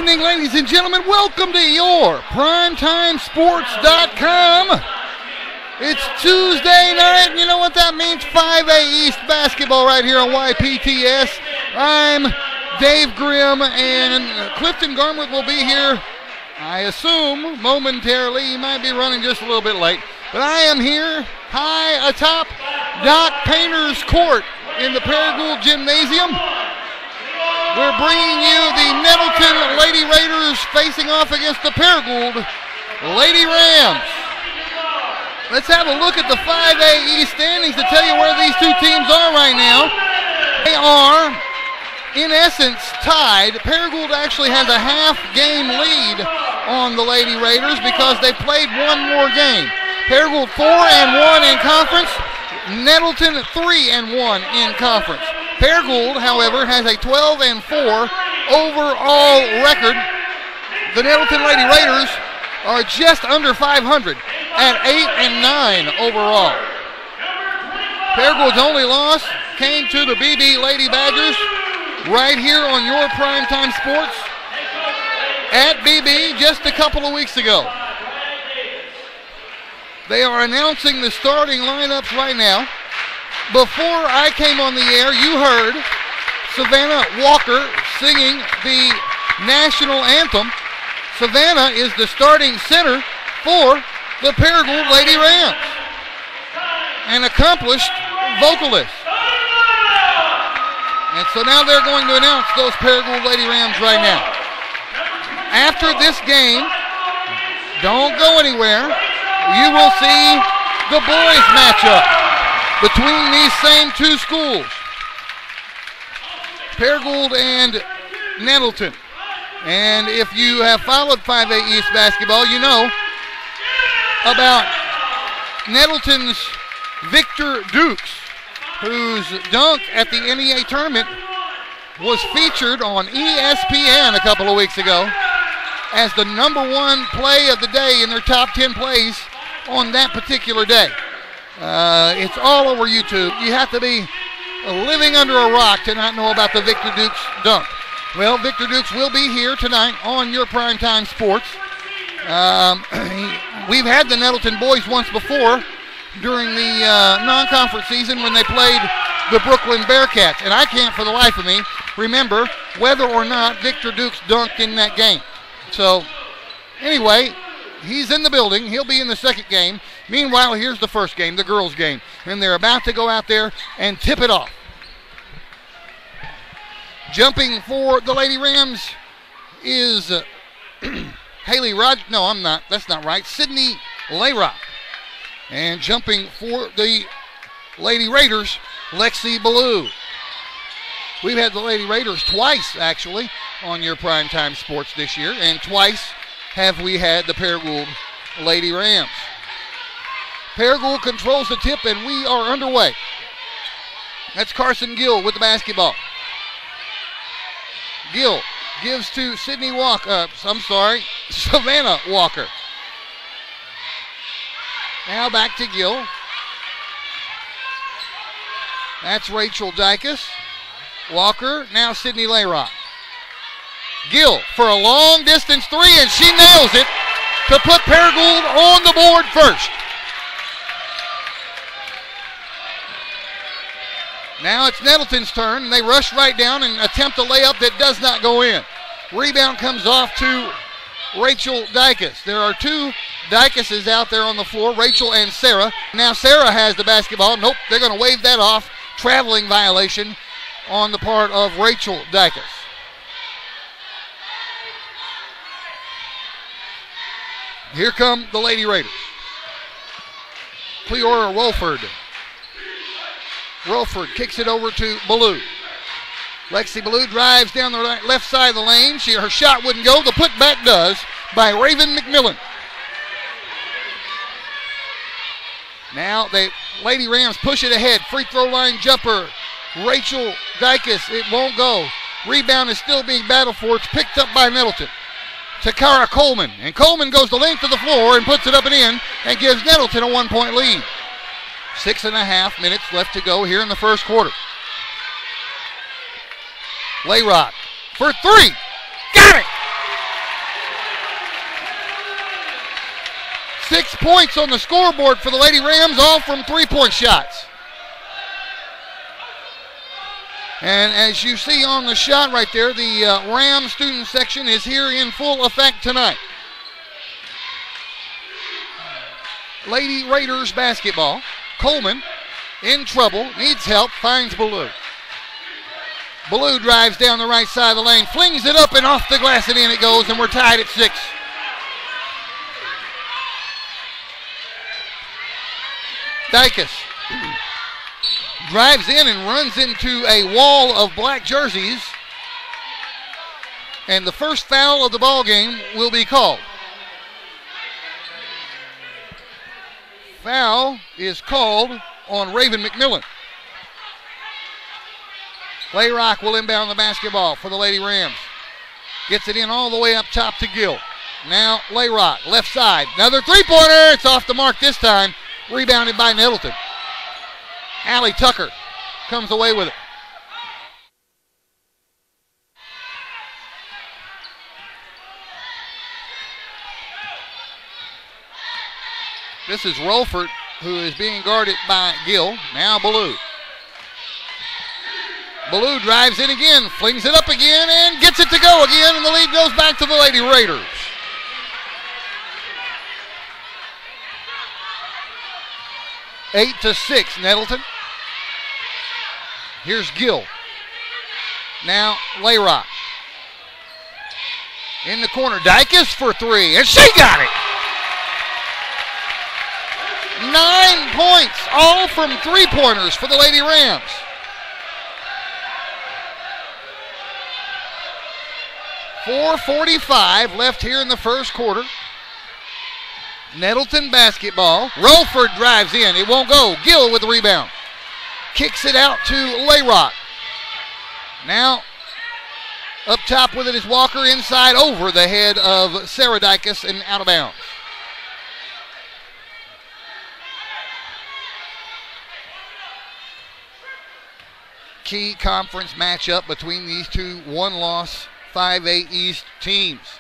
evening, ladies and gentlemen. Welcome to your PrimetimeSports.com. It's Tuesday night, and you know what that means? 5A East basketball right here on YPTS. I'm Dave Grimm, and Clifton Garmwood will be here, I assume, momentarily. He might be running just a little bit late. But I am here high atop Doc Painter's Court in the Paragould Gymnasium. We're bringing you the Nettleton Lady Raiders facing off against the Paragould Lady Rams. Let's have a look at the 5A East standings to tell you where these two teams are right now. They are, in essence, tied. Paragould actually has a half-game lead on the Lady Raiders because they played one more game. Paragould 4-1 in conference. Nettleton 3-1 in conference. Paragould, however, has a 12-4 overall record. The Nettleton Lady Raiders are just under 500 at 8-9 overall. Paragould's only loss came to the BB Lady Badgers right here on your Primetime Sports at BB just a couple of weeks ago. They are announcing the starting lineups right now. Before I came on the air, you heard Savannah Walker singing the National Anthem. Savannah is the starting center for the Paragould Lady Rams, an accomplished vocalist. And so now they're going to announce those Paragould Lady Rams right now. After this game, don't go anywhere, you will see the boys matchup between these same two schools, Paragould and Nettleton. And if you have followed 5A East basketball, you know about Nettleton's Victor Dukes, whose dunk at the NEA tournament was featured on ESPN a couple of weeks ago as the #1 play of the day in their top 10 plays on that particular day. It's all over YouTube. You have to be living under a rock to not know about the Victor Dukes dunk. Well, Victor Dukes will be here tonight on your Primetime Sports. We've had the Nettleton boys once before during the non-conference season when they played the Brooklyn Bearcats, and I can't for the life of me remember whether or not Victor Dukes dunked in that game. So, anyway, he's in the building. He'll be in the second game. Meanwhile, here's the first game, the girls' game. And they're about to go out there and tip it off. Jumping for the Lady Rams is Haley Rod. No, I'm not. That's not right. Sydney Layrock. And jumping for the Lady Raiders, Lexi Ballou. We've had the Lady Raiders twice, actually, on your Primetime Sports this year. And twice have we had the Paragould Lady Rams. Paragould controls the tip, and we are underway. That's Carson Gill with the basketball. Gill gives to Sydney Walker. Savannah Walker. Now back to Gill. That's Rachel Dykus. Walker, now Sydney Layrock. Gill for a long distance three, and she nails it to put Paragould on the board first. Now it's Nettleton's turn, and they rush right down and attempt a layup that does not go in. Rebound comes off to Rachel Dykus. There are two Dykuses out there on the floor, Rachel and Sarah. Now Sarah has the basketball. Nope, they're going to wave that off. Traveling violation on the part of Rachel Dykus. Here come the Lady Raiders. Cleora Rolford. Rolford kicks it over to Ballou. Lexi Ballou drives down the left side of the lane. Her shot wouldn't go. The putback does by Raven McMillan. Now the Lady Rams push it ahead. Free throw line jumper. Rachel Dykus. It won't go. Rebound is still being battled for. It's picked up by Nettleton. Takara Coleman. And Coleman goes the length of the floor and puts it up and in and gives Nettleton a 1-point lead. 6.5 minutes left to go here in the first quarter. Layrock for three. Got it! 6 points on the scoreboard for the Lady Rams, all from three-point shots. And as you see on the shot right there, the Ram student section is here in full effect tonight. Lady Raiders basketball. Coleman in trouble, needs help, finds Ballou. Ballou drives down the right side of the lane, flings it up and off the glass and in it goes, and we're tied at 6. Dykus drives in and runs into a wall of black jerseys, and the first foul of the ball game will be called. Foul is called on Raven McMillan. Layrock will inbound the basketball for the Lady Rams. Gets it in all the way up top to Gill. Now Layrock, left side. Another three-pointer. It's off the mark this time. Rebounded by Nettleton. Allie Tucker comes away with it. This is Rolford, who is being guarded by Gill. Now Ballou. Ballou drives in again, flings it up again, and gets it to go again, and the lead goes back to the Lady Raiders. Eight to 6, Nettleton. Here's Gill. Now Layrock. In the corner, Dykus for three, and she got it. 9 points, all from three-pointers for the Lady Rams. .445 left here in the first quarter. Nettleton basketball. Rolford drives in. It won't go. Gill with the rebound. Kicks it out to Layrock. Now up top with it is Walker, inside over the head of Sarah Dykus and out of bounds. Key conference matchup between these two one-loss 5A East teams.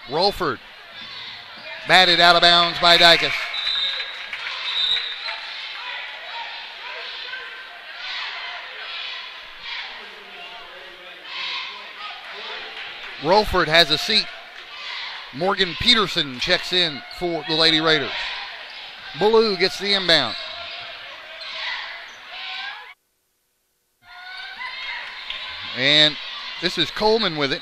Rolford batted out of bounds by Dykus. Rolford has a seat. Morgan Peterson checks in for the Lady Raiders. Ballou gets the inbound. And this is Coleman with it.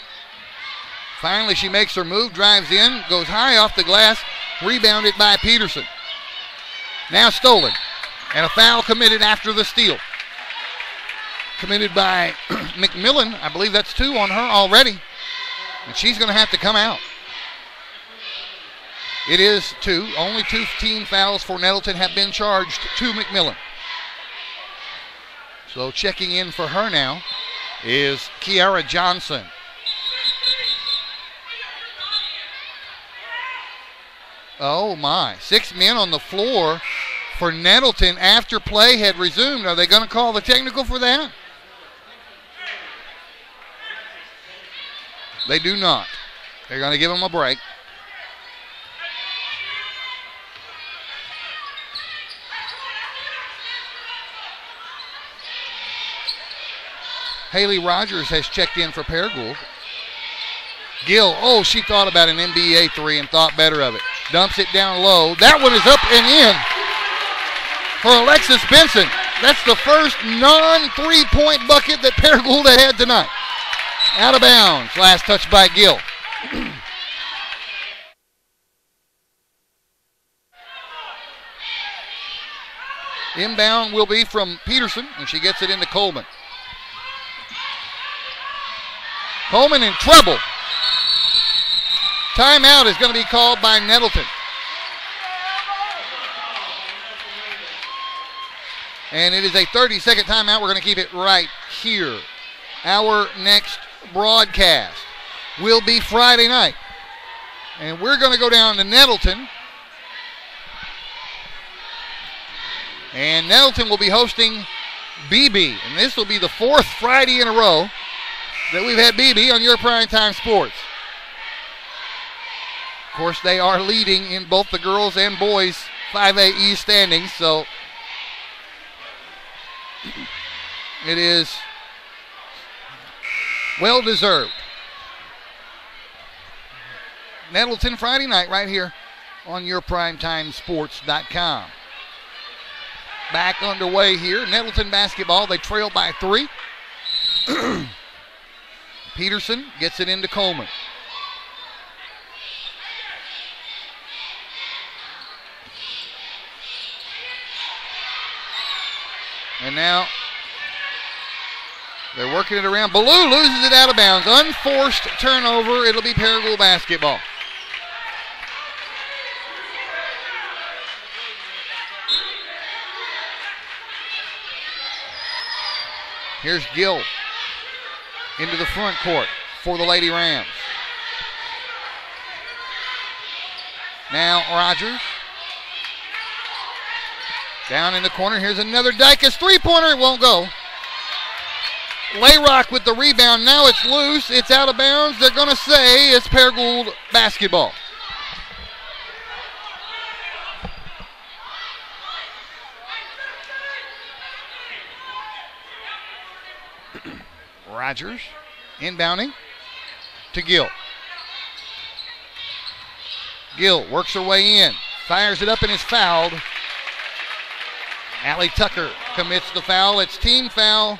Finally, she makes her move, drives in, goes high off the glass, rebounded by Peterson. Now stolen, and a foul committed after the steal. Committed by McMillan. I believe that's 2 on her already, and she's going to have to come out. It is 2. Only 2 team fouls for Nettleton have been charged to McMillan. So checking in for her now is Kiara Johnson. Oh my, 6 men on the floor for Nettleton after play had resumed. Are they going to call the technical for that? They do not. They're going to give them a break. Haley Rogers has checked in for Paragould. Gill, oh, she thought about an NBA 3 and thought better of it. Dumps it down low. That one is up and in for Alexis Benson. That's the first non-3-point bucket that Paragould had tonight. Out of bounds. Last touch by Gill. Inbound will be from Peterson, and she gets it into Coleman. Coleman in trouble. Timeout is going to be called by Nettleton. And it is a 30-second timeout. We're going to keep it right here. Our next broadcast will be Friday night. And we're going to go down to Nettleton. And Nettleton will be hosting BB. And this will be the 4th Friday in a row that we've had BB on your Primetime Sports. course, they are leading in both the girls and boys 5A East standings, so it is well deserved. Nettleton Friday night right here on yourprimetimesports.com. Back underway here. Nettleton basketball. They trail by 3. Peterson gets it into Coleman. And now they're working it around. Ballou loses it out of bounds. Unforced turnover. It'll be Paragould basketball. Here's Gill into the front court for the Lady Rams. Now Rogers. Down in the corner. Here's another Dykus three-pointer. It won't go. Layrock with the rebound. Now it's loose. It's out of bounds. They're going to say it's Paragould basketball. Rogers inbounding to Gill. Gill works her way in. Fires it up and is fouled. Allie Tucker commits the foul. It's team foul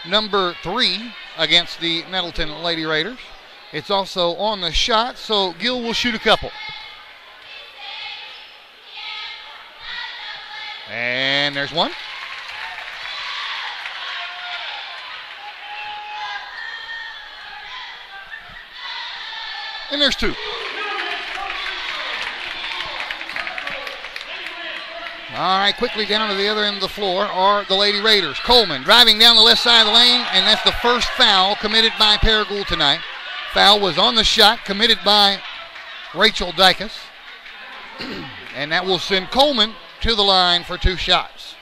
number 3 against the Nettleton Lady Raiders. It's also on the shot, so Gill will shoot a couple. And there's one. And there's 2. All right, quickly down to the other end of the floor are the Lady Raiders. Coleman driving down the left side of the lane, and that's the first foul committed by Paragould tonight. Foul was on the shot, committed by Rachel Dykus. And that will send Coleman to the line for 2 shots.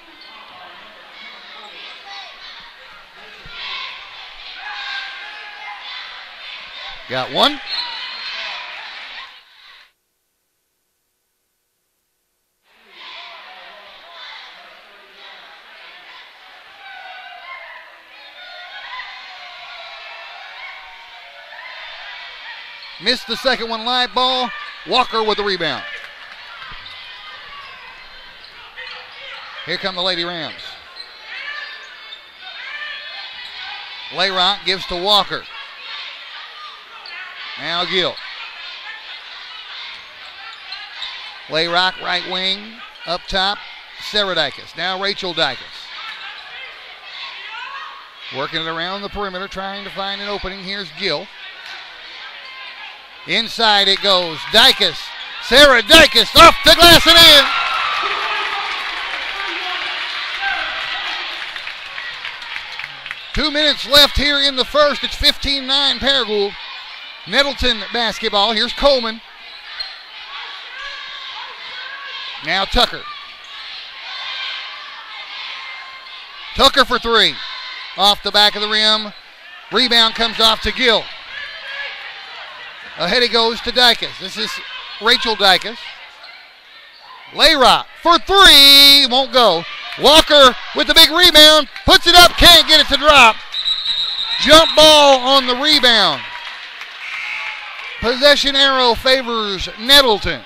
Got one. Missed the second one, live ball. Walker with the rebound. Here come the Lady Rams. Layrock gives to Walker. Now Gill. Layrock right wing. Up top, Sarah Dykus. Now Rachel Dykus. Working it around the perimeter, trying to find an opening. Here's Gill. Inside it goes. Dykus. Sarah Dykus off the glass and in. Two minutes left here in the first. It's 15-9 Paragould. Nettleton basketball. Here's Coleman. Now Tucker. Tucker for 3. Off the back of the rim. Rebound comes off to Gill. Ahead he goes to Dykus. This is Rachel Dykus. Layrock for 3. Won't go. Walker with the big rebound. Puts it up. Can't get it to drop. Jump ball on the rebound. Possession arrow favors Nettleton.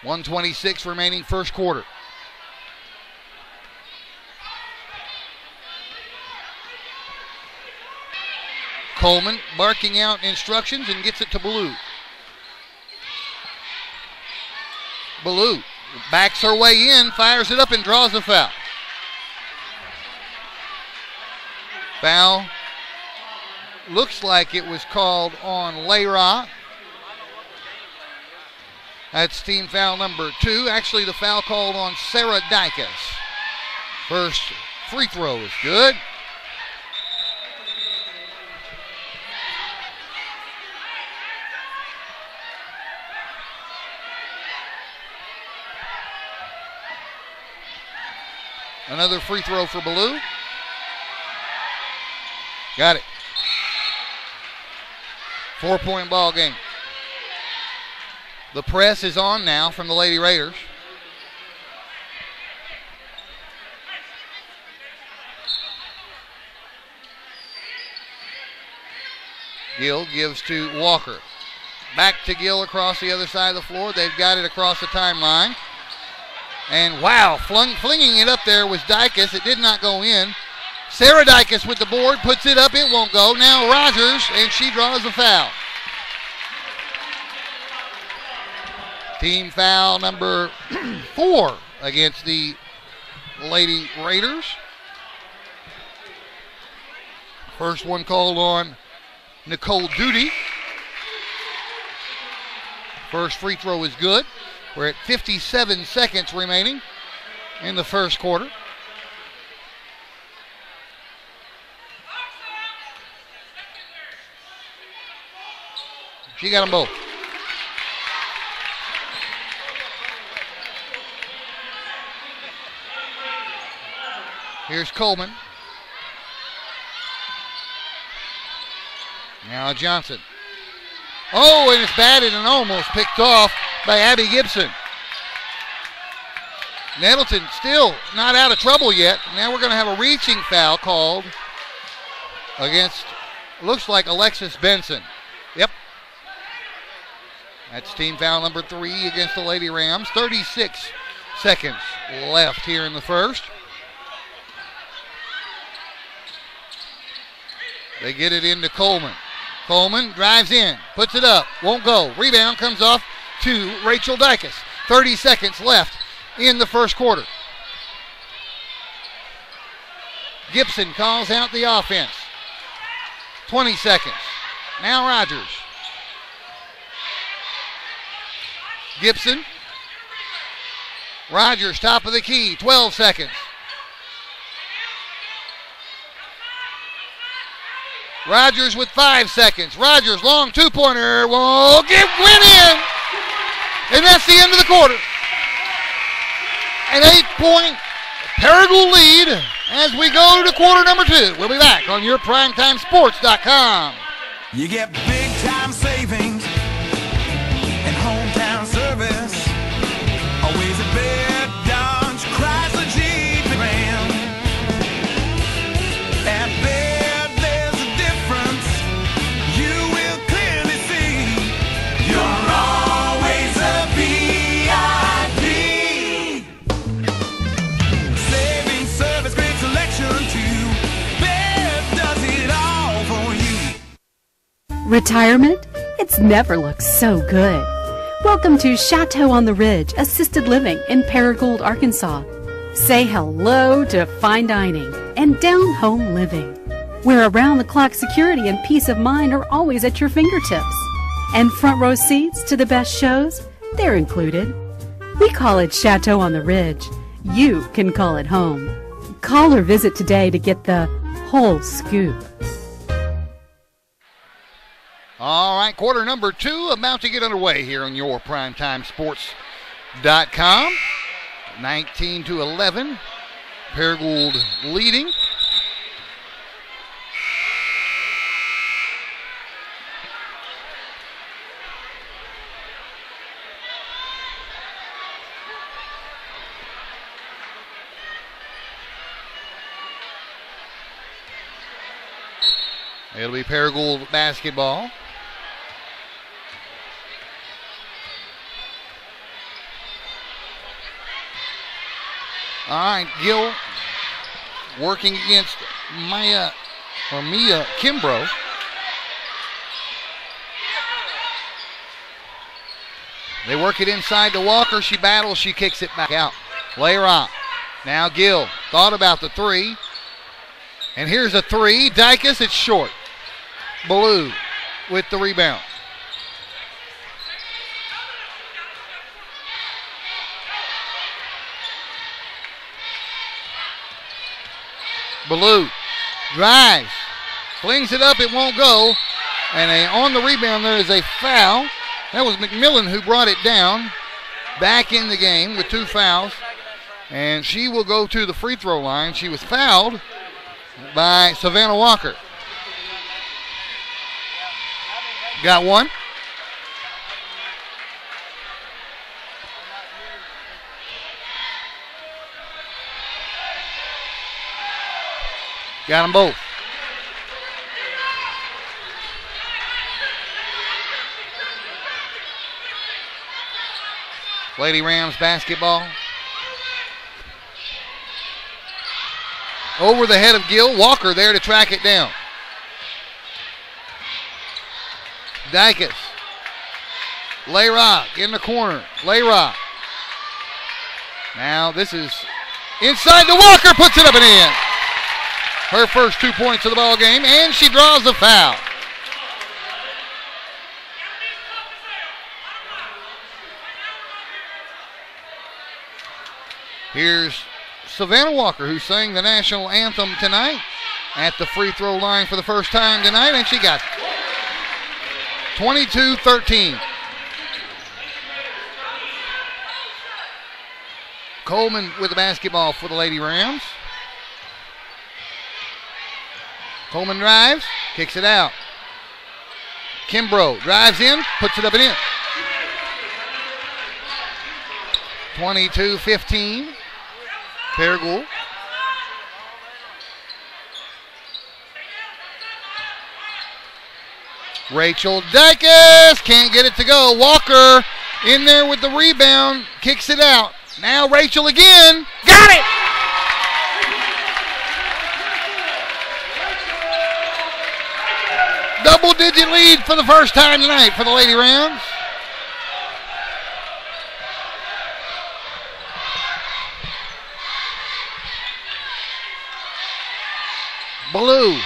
.126 remaining first quarter. Coleman barking out instructions and gets it to Ballou. Ballou backs her way in, fires it up, and draws the foul. Foul looks like it was called on Layrock. That's team foul number 2. Actually, the foul called on Sarah Dykus. First free throw is good. Another free throw for Ballou. Got it. 4-point ball game. The press is on now from the Lady Raiders. Gill gives to Walker. Back to Gill across the other side of the floor. They've got it across the timeline. And wow, flinging it up there was Dykus. It did not go in. Sarah Dykus with the board, puts it up. It won't go. Now Rogers, and she draws a foul. Team foul number 4 against the Lady Raiders. First one called on Nicole Duty. First free throw is good. We're at 57 seconds remaining in the first quarter. She got them both. Here's Coleman. Now Johnson. Oh, and it's batted and almost picked off by Abby Gibson. Nettleton still not out of trouble yet. Now we're going to have a reaching foul called against, looks like Alexis Benson. Yep. That's team foul number 3 against the Lady Rams. 36 seconds left here in the first. They get it into Coleman. Coleman drives in, puts it up, won't go. Rebound comes off to Rachel Dykus. 30 seconds left in the first quarter. Gibson calls out the offense. 20 seconds. Now Rogers. Gibson. Rogers, top of the key, 12 seconds. Rogers with 5 seconds. Rogers, long two-pointer, won't win in. And that's the end of the quarter. An 8-point Paragould lead as we go to quarter number 2. We'll be back on your PrimetimeSports.com. You get big-time savings and hometown service. Always a bed, Dodge, Chrysler, Jeep, and Ram. At Baird, there's a difference you will clearly see. You're always a VIP. Saving service, great selection too. Baird does it all for you. Retirement? It's never looked so good. Welcome to Chateau on the Ridge Assisted Living in Paragould, Arkansas. Say hello to fine dining and down-home living, where around-the-clock security and peace of mind are always at your fingertips. And front row seats to the best shows, they're included. We call it Chateau on the Ridge. You can call it home. Call or visit today to get the whole scoop. All right, quarter number 2 about to get underway here on your PrimetimeSports.com. 19-11, Paragould leading. It'll be Paragould basketball. All right, Gill working against Mia Kimbrough. They work it inside to Walker. She battles. She kicks it back out. Layrock. Now Gill thought about the 3. And here's a 3. Dykus, it's short. Blue with the rebound. Ballou drives, flings it up, it won't go, and on the rebound there is a foul. That was McMillan who brought it down. Back in the game with 2 fouls, and she will go to the free throw line. She was fouled by Savannah Walker. Got one. Got them both. Lady Rams basketball. Over the head of Gill. Walker there to track it down. Dykes. Layrock in the corner. Layrock. Now this is inside to Walker. Puts it up and in. Her first 2 points of the ball game, and she draws the foul. Here's Savannah Walker, who sang the National Anthem tonight at the free throw line for the first time tonight, and she got it. 22-13. Coleman with the basketball for the Lady Rams. Coleman drives, kicks it out. Kimbrough drives in, puts it up and in. 22-15. Paragould. Rachel Dykes can't get it to go. Walker in there with the rebound, kicks it out. Now Rachel again, got it! Double-digit lead for the first time tonight for the Lady Rams. Blue.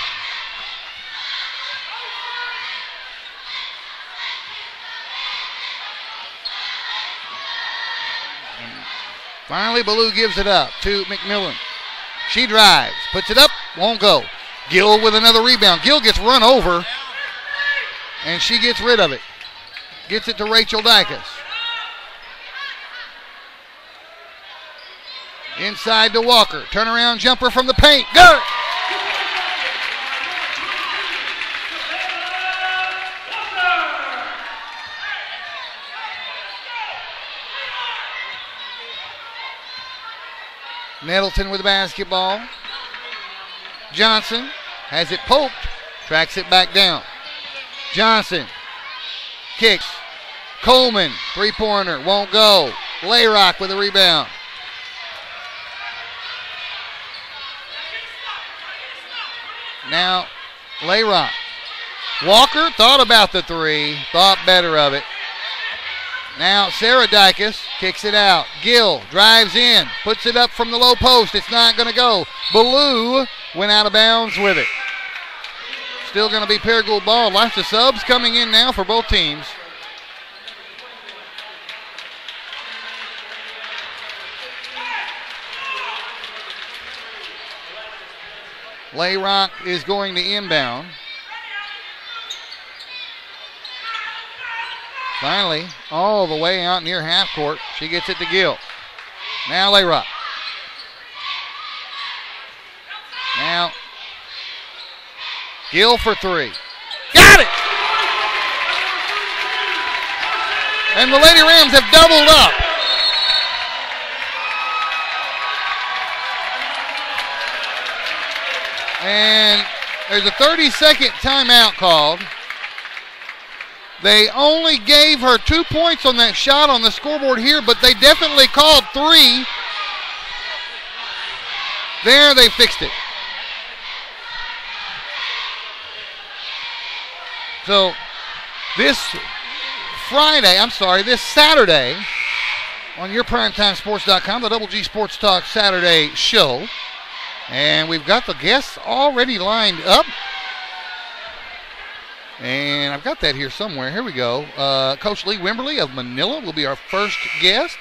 Finally, Ballou gives it up to McMillan. She drives, puts it up, won't go. Gill with another rebound. Gill gets run over, and she gets rid of it. Gets it to Rachel Dykes. Inside to Walker. Turnaround jumper from the paint. Got it! Nettleton with the basketball. Johnson has it poked, tracks it back down. Johnson kicks. Coleman, three-pointer, won't go. Layrock with a rebound. Now, Layrock. Walker thought about the three, thought better of it. Now, Sarah Dykes kicks it out. Gill drives in, puts it up from the low post. It's not going to go. Ballou went out of bounds with it. Still going to be Paragould ball. Lots of subs coming in now for both teams. Layrock is going to inbound. Finally, all the way out near half court. She gets it to Gill. Now Layrock. Now Gill for three. Got it! And the Lady Rams have doubled up. And there's a 30-second timeout called. They only gave her 2 points on that shot on the scoreboard here, but they definitely called three. There, they fixed it. So this Saturday on your PrimetimeSports.com, the Double G Sports Talk Saturday show. And we've got the guests already lined up. And I've got that here somewhere. Here we go. Coach Lee Wimberly of Manila will be our first guest.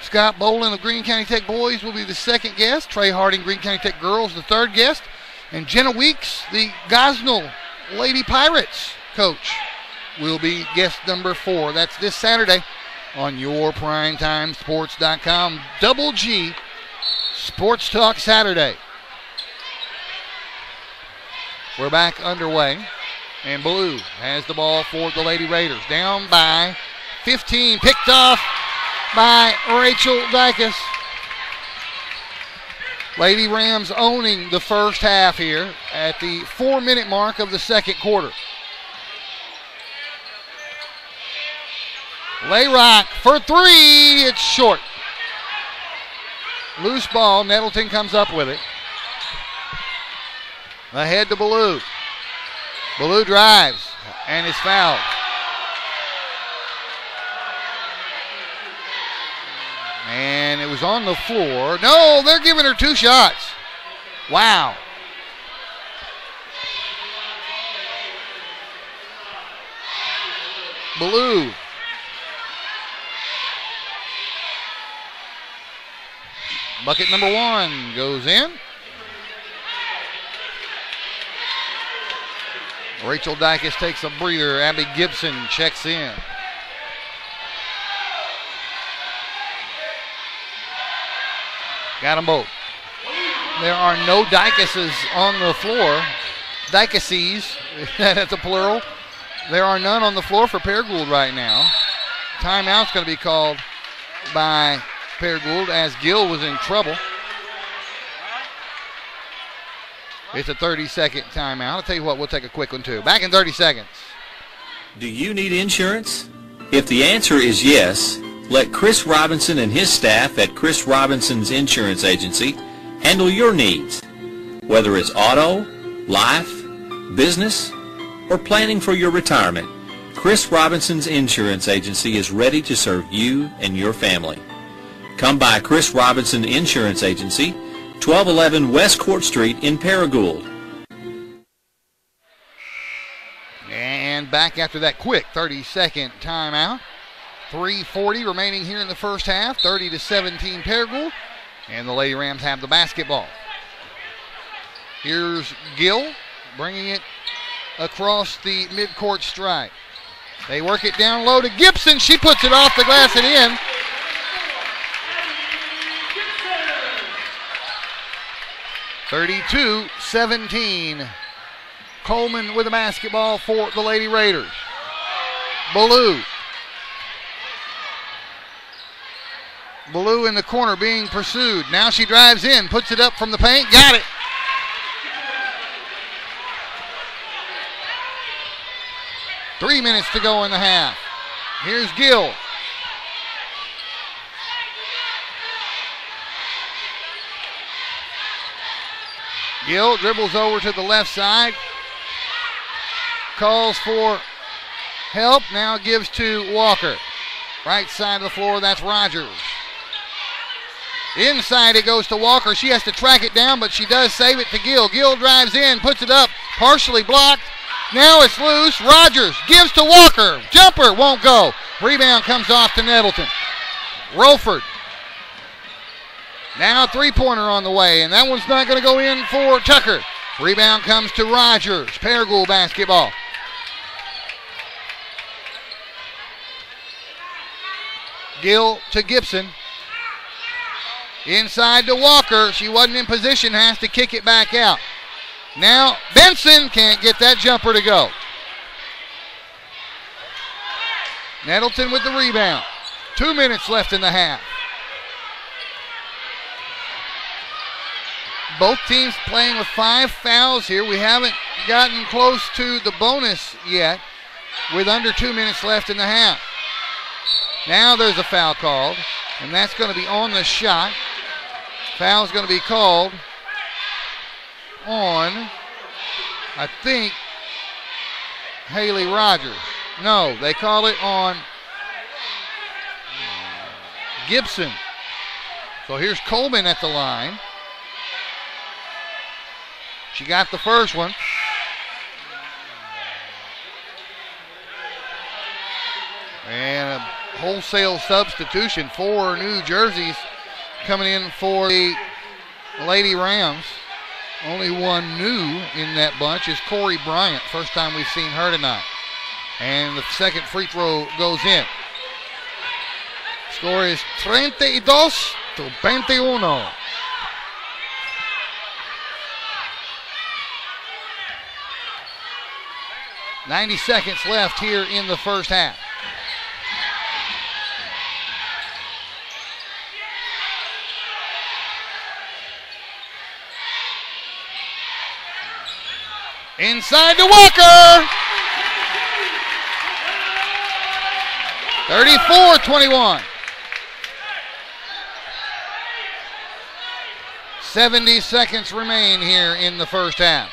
Scott Bolin of Greene County Tech Boys will be the second guest. Trey Harding, Greene County Tech Girls, the third guest. And Jenna Weeks, the Gosnell Lady Pirates coach, will be guest number 4. That's this Saturday on your PrimetimeSports.com. Double G Sports Talk Saturday. We're back underway. And Blue has the ball for the Lady Raiders. Down by 15. Picked off by Rachel Dykes. Lady Rams owning the first half here at the 4-minute mark of the second quarter. Layrock for three. It's short. Loose ball. Nettleton comes up with it. Ahead to Ballou. Ballou drives and is fouled. And it was on the floor. No, they're giving her 2 shots. Wow. Ballou. Bucket number 1 goes in. Rachel Dykes takes a breather. Abby Gibson checks in. Got them both. There are no Dykeses on the floor. Dykeses, that's a plural. There are none on the floor for Paragould right now. Timeout's going to be called by Paragould as Gill was in trouble. It's a 30-second timeout. I'll tell you what, we'll take a quick one too. Back in 30 seconds. Do you need insurance? If the answer is yes, let Chris Robinson and his staff at Chris Robinson's Insurance Agency handle your needs. Whether it's auto, life, business, or planning for your retirement, Chris Robinson's Insurance Agency is ready to serve you and your family. Come by Chris Robinson Insurance Agency, 1211 West Court Street in Paragould. And back after that quick 30-second timeout. 3:40 remaining here in the first half. 30-17 Paragould. And the Lady Rams have the basketball. Here's Gill bringing it across the midcourt stripe. They work it down low to Gibson. She puts it off the glass and in. (32-17). Coleman with the basketball for the Lady Raiders. Ballou. Ballou in the corner being pursued. Now she drives in, puts it up from the paint, got it. Three minutes to go in the half. Here's Gill. Gill dribbles over to the left side. Calls for help. Now gives to Walker. Right side of the floor, that's Rogers. Inside it goes to Walker. She has to track it down, but she does save it to Gill. Gill drives in, puts it up, partially blocked. Now it's loose. Rogers gives to Walker. Jumper won't go. Rebound comes off to Nettleton. Rolford. Now a three-pointer on the way, and that one's not going to go in for Tucker. Rebound comes to Rogers. Paragould basketball. Gill to Gibson. Inside to Walker. She wasn't in position, has to kick it back out. Now Benson can't get that jumper to go. Nettleton with the rebound. 2 minutes left in the half. Both teams playing with 5 fouls here. We haven't gotten close to the bonus yet with under 2 minutes left in the half. Now there's a foul called, and that's going to be on the shot. Foul's going to be called on, I think, Haley Rogers. No, they call it on Gibson. So here's Coleman at the line. She got the first one. And a wholesale substitution. 4 new jerseys coming in for the Lady Rams. Only one new in that bunch is Corey Bryant. First time we've seen her tonight. And the second free throw goes in. Score is 32-21. 90 seconds left here in the first half. Inside to Walker. 34-21. 70 seconds remain here in the first half.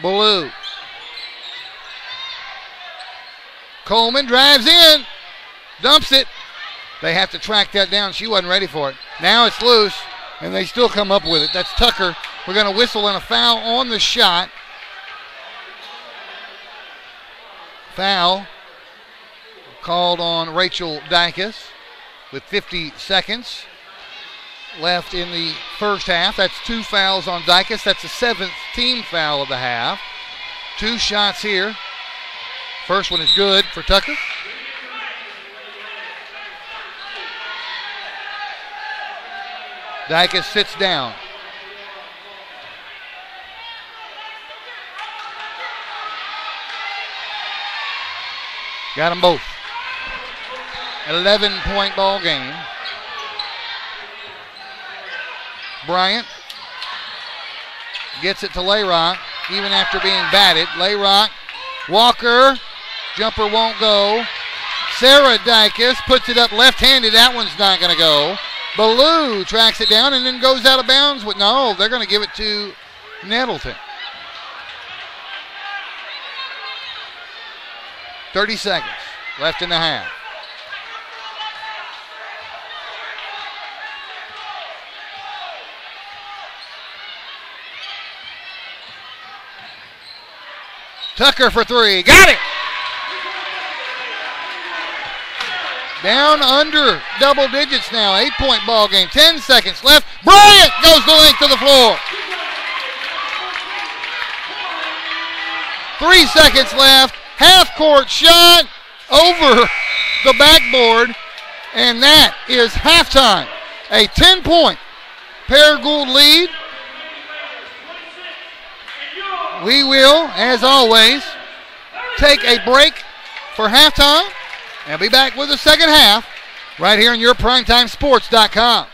Blue. Coleman drives in. Dumps it. They have to track that down. She wasn't ready for it. Now it's loose, and they still come up with it. That's Tucker. We're going to whistle and a foul on the shot. Foul called on Rachel Dykus with 50 seconds left in the first half. That's 2 fouls on Dykus. That's the 7th team foul of the half. 2 shots here. First one is good for Tucker. Dykus sits down. Got them both. 11-point ball game. Bryant gets it to Layrock, even after being batted. Layrock, Walker, jumper won't go. Sarah Dykus puts it up left-handed. That one's not going to go. Ballou tracks it down and then goes out of bounds. No, they're going to give it to Nettleton. 30 seconds left in the half. Tucker for 3. Got it! Down under double digits now. 8-point ball game. 10 seconds left. Bryant goes the length of the floor. 3 seconds left. Half-court shot over the backboard. And that is halftime. A 10-point Paragould lead. We will, as always, take a break for halftime and be back with the second half right here on yourprimetimesports.com.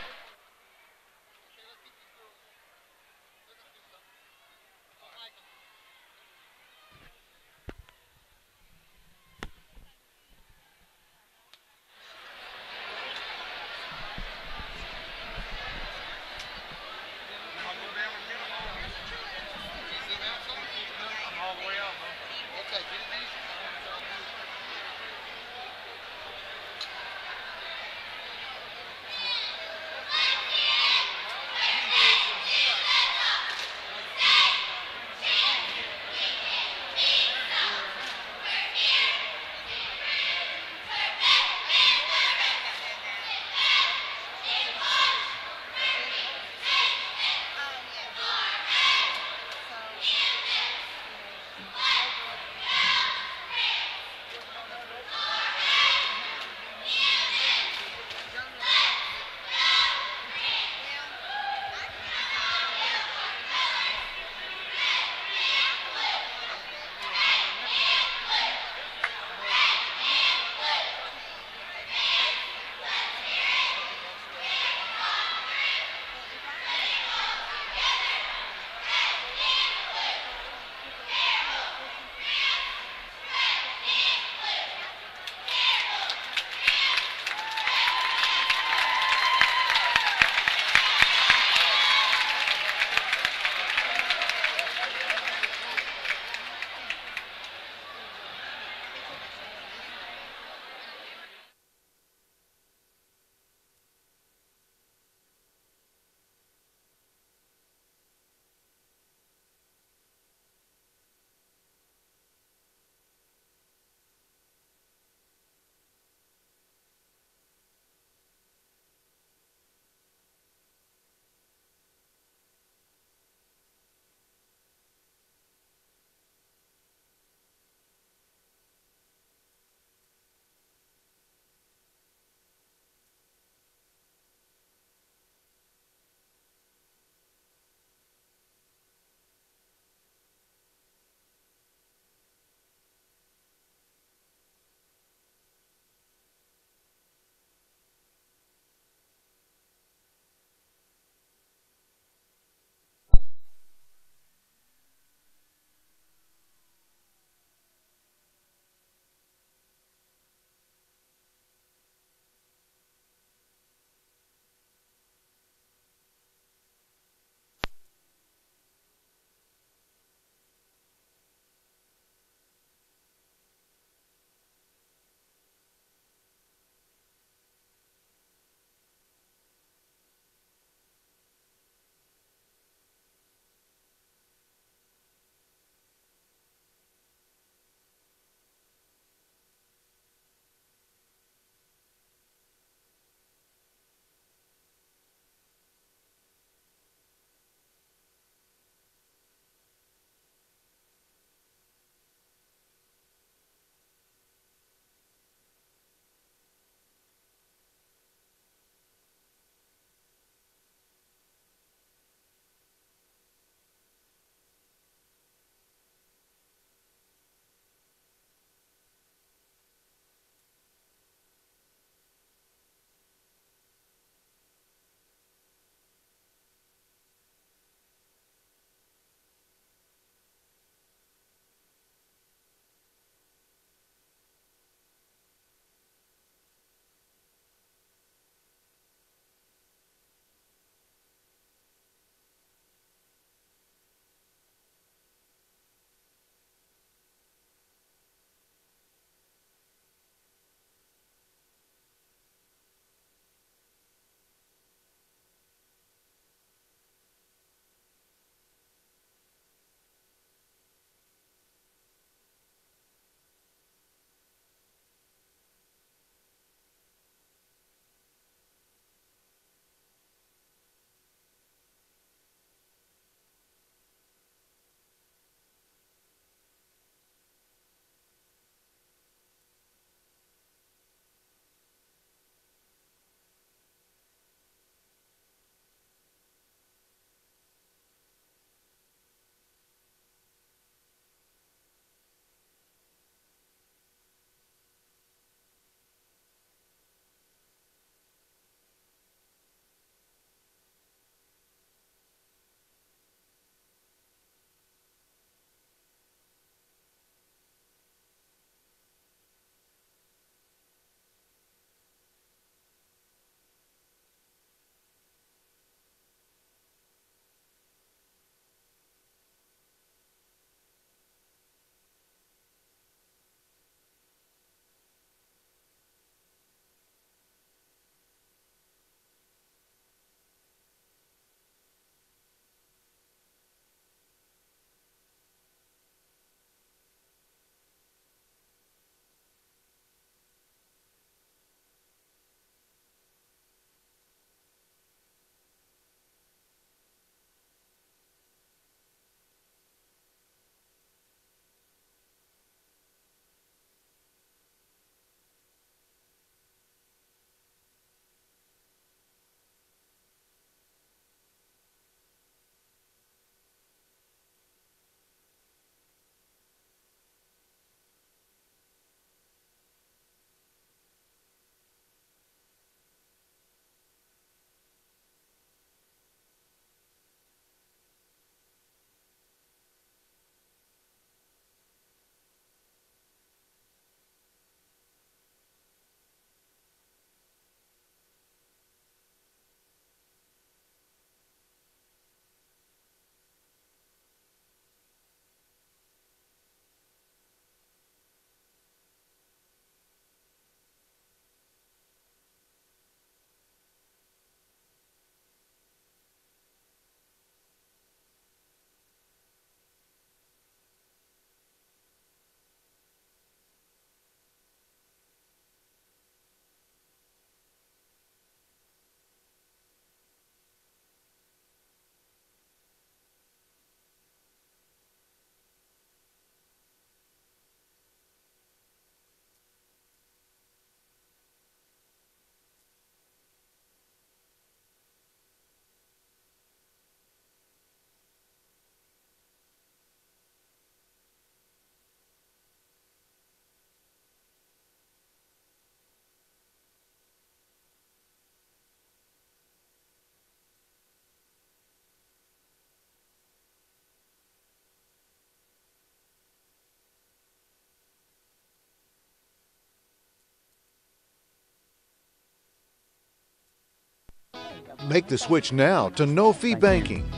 Make the switch now to no-fee banking.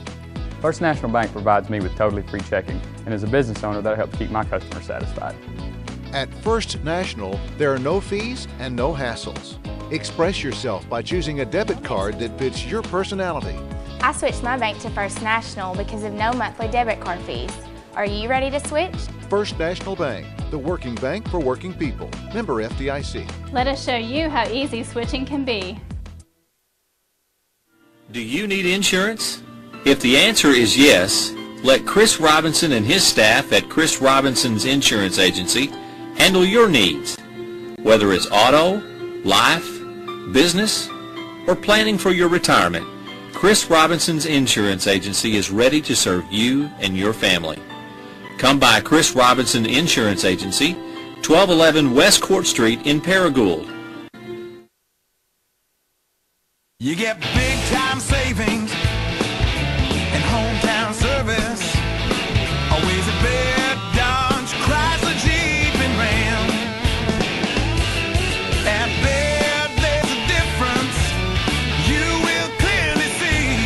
First National Bank provides me with totally free checking, and as a business owner, that helps keep my customers satisfied. At First National, there are no fees and no hassles. Express yourself by choosing a debit card that fits your personality. I switched my bank to First National because of no monthly debit card fees. Are you ready to switch? First National Bank, the working bank for working people. Member FDIC. Let us show you how easy switching can be. Do you need insurance? If the answer is yes, let Chris Robinson and his staff at Chris Robinson's Insurance Agency handle your needs. Whether it's auto, life, business, or planning for your retirement, Chris Robinson's Insurance Agency is ready to serve you and your family. Come by Chris Robinson Insurance Agency, 1211 West Court Street in Paragould. You get big time savings and hometown service. Always a bed, Dodge, Chrysler, Jeep, and Ram. At Baird, there's a difference you will clearly see.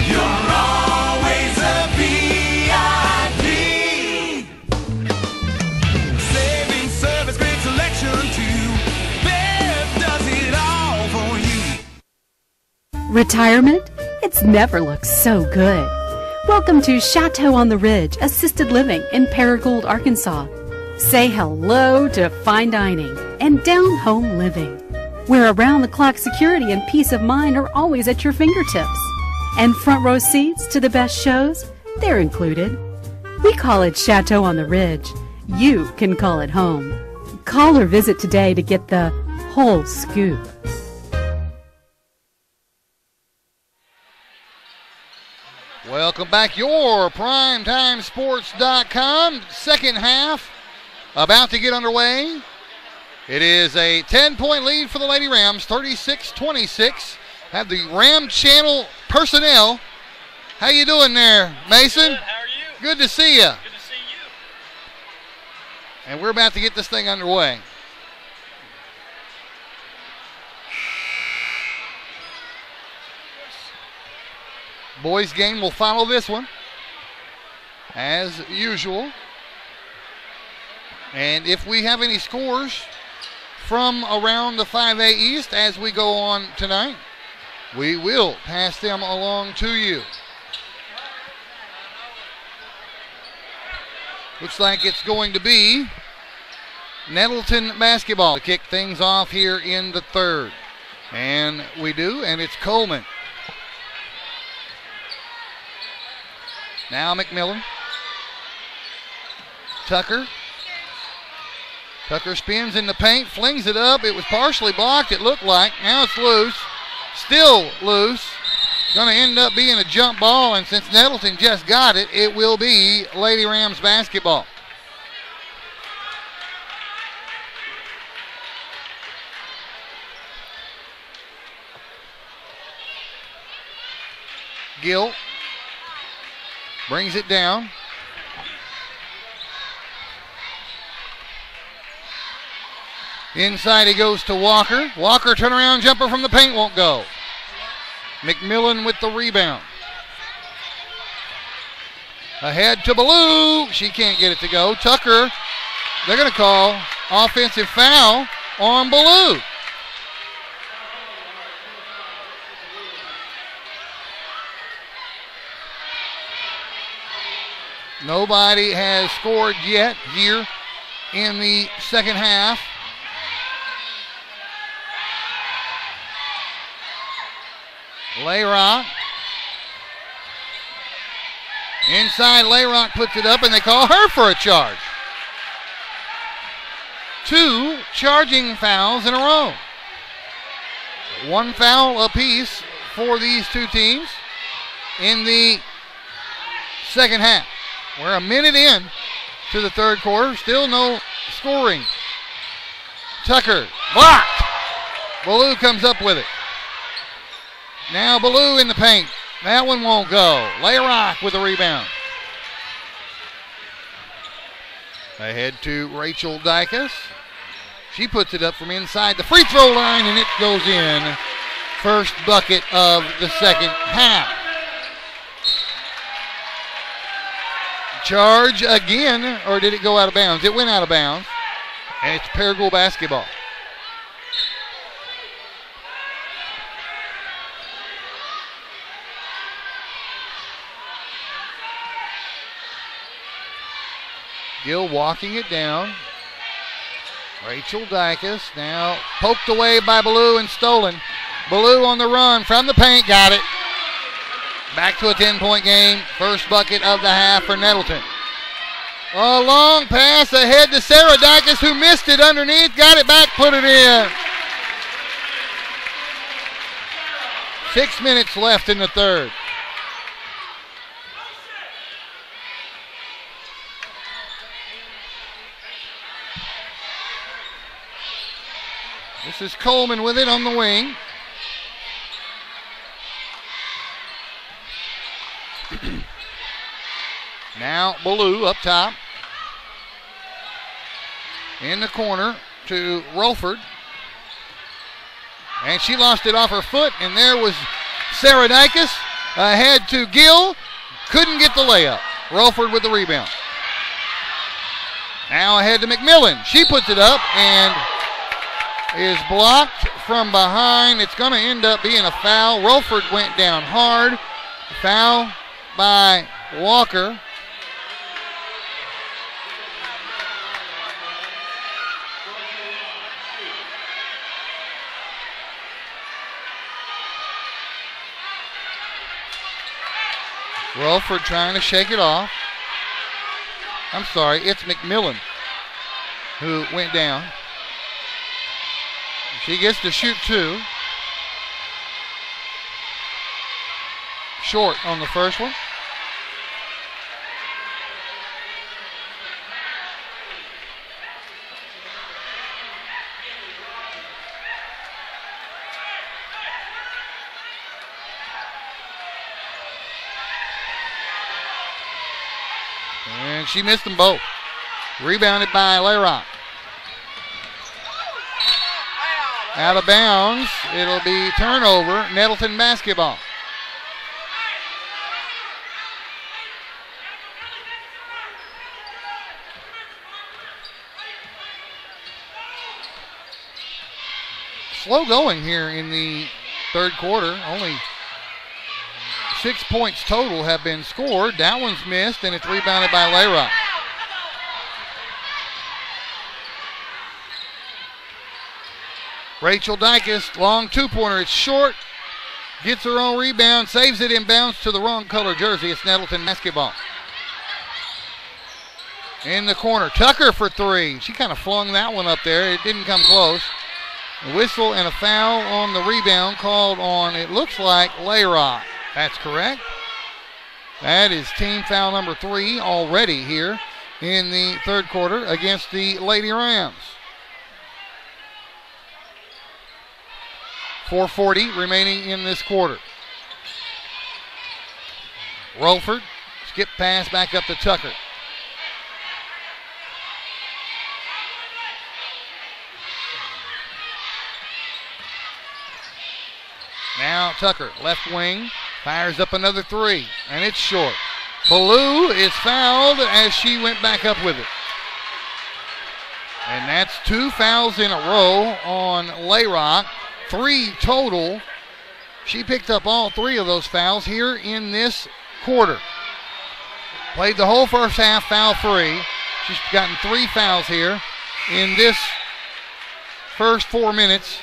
You're always a VIP. Saving service, great selection too. Baird does it all for you. Retirement? It's never looked so good. Welcome to Chateau on the Ridge Assisted Living in Paragould, Arkansas. Say hello to fine dining and down-home living, where around-the-clock security and peace of mind are always at your fingertips. And front row seats to the best shows, they're included. We call it Chateau on the Ridge. You can call it home. Call or visit today to get the whole scoop. Welcome back. Your PrimetimeSports.com. Second half about to get underway. It is a 10-point lead for the Lady Rams, 36-26. Have the Ram Channel personnel. How you doing there, Mason? Good. How are you? Good to see you. Good to see you. And we're about to get this thing underway. Boys game will follow this one, as usual. And if we have any scores from around the 5A East as we go on tonight, we will pass them along to you. Looks like it's going to be Nettleton basketball to kick things off here in the third. And we do, and it's Coleman. Now McMillan. Tucker. Tucker spins in the paint, flings it up. It was partially blocked, it looked like. Now it's loose. Still loose. Going to end up being a jump ball, and since Nettleton just got it, it will be Lady Rams basketball. Gill brings it down. Inside he goes to Walker. Walker turnaround jumper from the paint won't go. McMillan with the rebound. Ahead to Ballou. She can't get it to go. Tucker, they're going to call offensive foul on Ballou. Nobody has scored yet here in the second half. Layrock. Inside, Layrock puts it up, and they call her for a charge. 2 charging fouls in a row. 1 foul apiece for these two teams in the second half. We're a minute in to the third quarter. Still no scoring. Tucker blocked. Ballou comes up with it. Now Ballou in the paint. That one won't go. Layrock with the rebound. Ahead to Rachel Dykus. She puts it up from inside the free throw line, and it goes in first bucket of the second half. Charge again, or did it go out of bounds? It went out of bounds, and it's Paragould basketball. Gill walking it down. Rachel Dykus now poked away by Ballou and stolen. Ballou on the run from the paint, got it. Back to a 10-point game. First bucket of the half for Nettleton. A long pass ahead to Sarah Dykus, who missed it underneath. Got it back, put it in. 6 minutes left in the third. This is Coleman with it on the wing. Now Ballou up top. In the corner to Rolford. And she lost it off her foot, and there was Sarah Dykus ahead to Gill. Couldn't get the layup. Rolford with the rebound. Now ahead to McMillan. She puts it up and is blocked from behind. It's going to end up being a foul. Rolford went down hard. Foul by Walker. Rolford trying to shake it off. I'm sorry, it's McMillan who went down. She gets to shoot two. Short on the first one. And she missed them both. Rebounded by Layrock. Out of bounds. It'll be turnover. Nettleton basketball. Slow going here in the third quarter. Only 6 points total have been scored. That one's missed, and it's rebounded by Layrock. Rachel Dykus, long two-pointer. It's short. Gets her own rebound. Saves it inbounds to the wrong color jersey. It's Nettleton basketball. In the corner. Tucker for three. She kind of flung that one up there. It didn't come close. A whistle and a foul on the rebound called on, it looks like, Layrock. That's correct. That is team foul number 3 already here in the third quarter against the Lady Rams. 4:40 remaining in this quarter. Rolford, skip pass back up to Tucker. Now Tucker, left wing, fires up another three, and it's short. Ballou is fouled as she went back up with it. And that's 2 fouls in a row on Layrock. 3 total. She picked up all 3 of those fouls here in this quarter. Played the whole first half foul free. She's gotten 3 fouls here in this first 4 minutes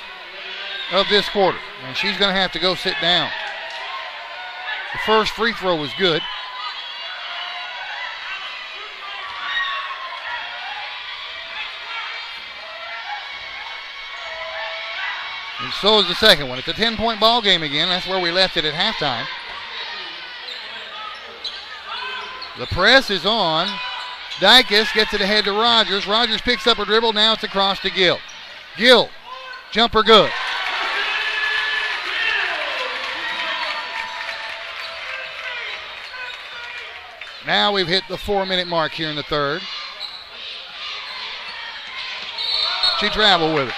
of this quarter. And she's going to have to go sit down. The first free throw was good. And so is the second one. It's a 10-point ball game again. That's where we left it at halftime. The press is on. Dykus gets it ahead to Rogers. Rogers picks up a dribble. Now it's across to Gill. Gill, jumper good. Now we've hit the 4-minute mark here in the third. She traveled with it.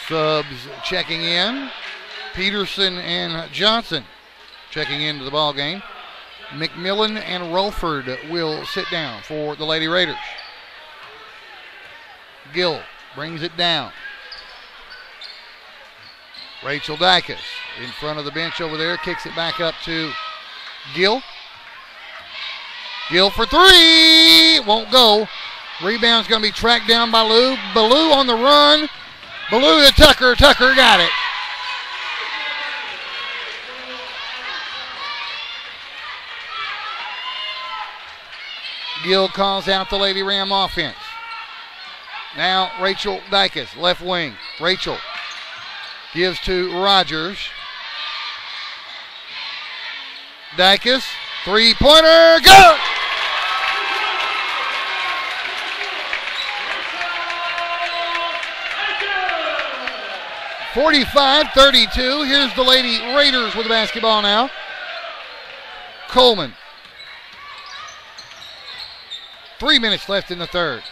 Subs checking in. Peterson and Johnson checking into the ball game. McMillan and Rolford will sit down for the Lady Raiders. Gill brings it down. Rachel Dykus in front of the bench over there, kicks it back up to Gill. Gill for three, won't go. Rebound's going to be tracked down by Lou. Ballou on the run. Ballou to Tucker. Tucker got it. Gill calls out the Lady Ram offense. Now Rachel Dykus, left wing. Rachel gives to Rogers. Dykus, three-pointer, good! (45-32). Here's the Lady Raiders with the basketball now. Coleman. 3 minutes left in the third.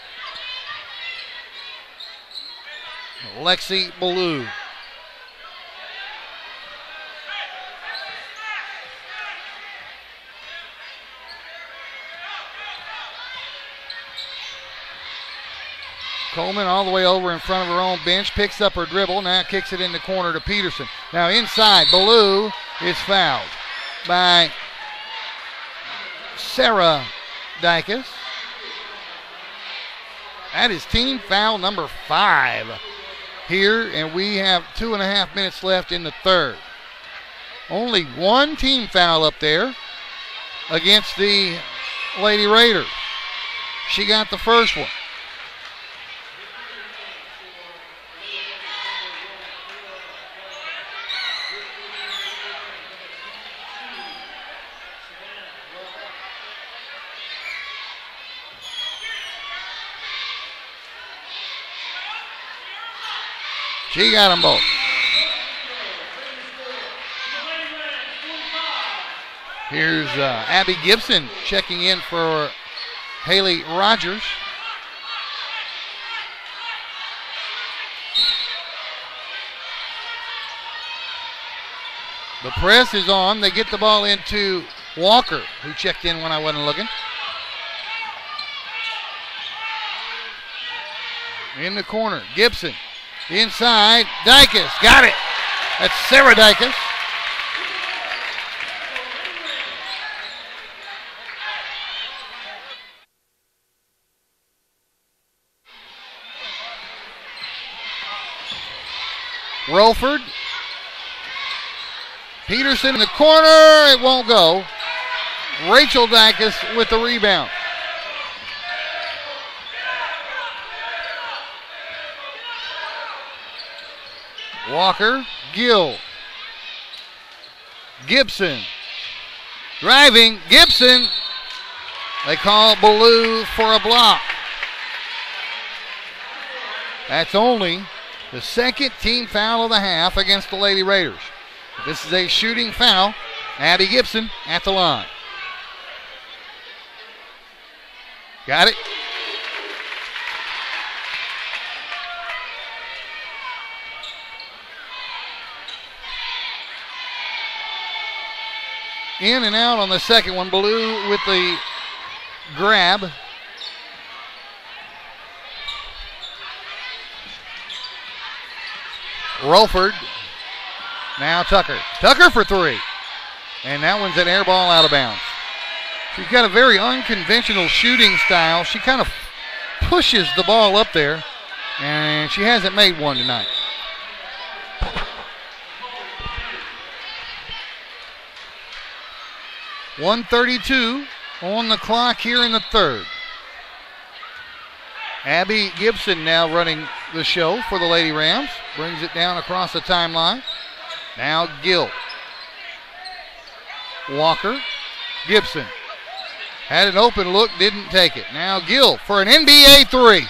Lexi Ballou. Coleman all the way over in front of her own bench, picks up her dribble, now kicks it in the corner to Peterson. Now inside, Ballou is fouled by Sarah Dykus. That is team foul number 5 here, and we have 2.5 minutes left in the third. Only one team foul up there against the Lady Raiders. She got the first one. She got them both. Here's Abby Gibson checking in for Haley Rogers. The press is on. They get the ball into Walker, who checked in when I wasn't looking. In the corner, Gibson. Inside, Dykus, got it. That's Sarah Dykus. Rolford. Peterson in the corner, it won't go. Rachel Dykus with the rebound. Walker, Gill, Gibson, driving, Gibson. They call Ballou for a block. That's only the second team foul of the half against the Lady Raiders. This is a shooting foul. Abby Gibson at the line. Got it? In and out on the second one. Ballou with the grab. Rolford. Now Tucker. Tucker for three. And that one's an air ball out of bounds. She's got a very unconventional shooting style. She kind of pushes the ball up there, and she hasn't made one tonight. .132 on the clock here in the third. Abby Gibson now running the show for the Lady Rams. Brings it down across the timeline. Now Gill. Walker. Gibson. Had an open look, didn't take it. Now Gill for an NBA three.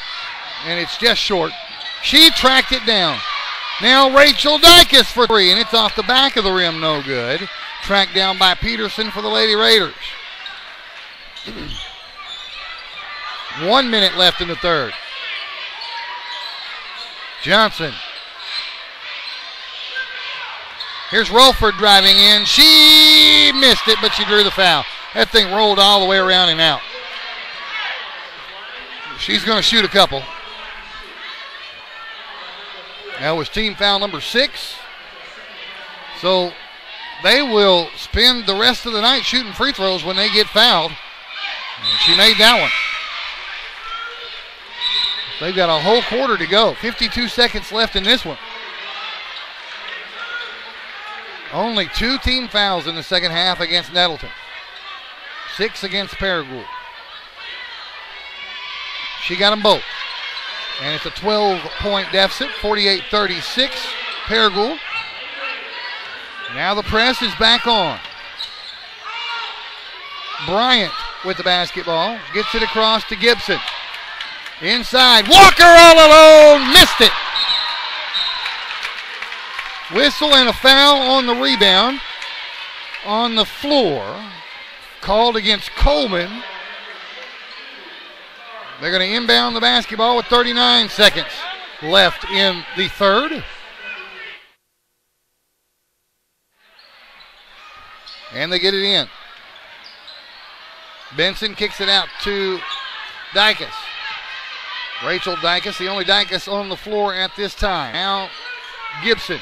And it's just short. She tracked it down. Now Rachel Dykus for three, and it's off the back of the rim, no good. Tracked down by Peterson for the Lady Raiders. 1 minute left in the third. Johnson Here's Rolford driving in. She missed it, but she drew the foul. That thing rolled all the way around and out. She's going to shoot a couple. That was team foul number 6. So they will spend the rest of the night shooting free throws when they get fouled. And she made that one. They've got a whole quarter to go. 52 seconds left in this one. Only 2 team fouls in the second half against Nettleton. 6 against Paragould. She got them both. And it's a 12-point deficit, 48-36, Paragould. Now the press is back on. Bryant with the basketball. Gets it across to Gibson. Inside. Walker all alone. Missed it. Whistle and a foul on the rebound. On the floor. Called against Coleman. They're going to inbound the basketball with 39 seconds left in the third. And they get it in. Benson kicks it out to Dykus. Rachel Dykus, the only Dykus on the floor at this time. Now Gibson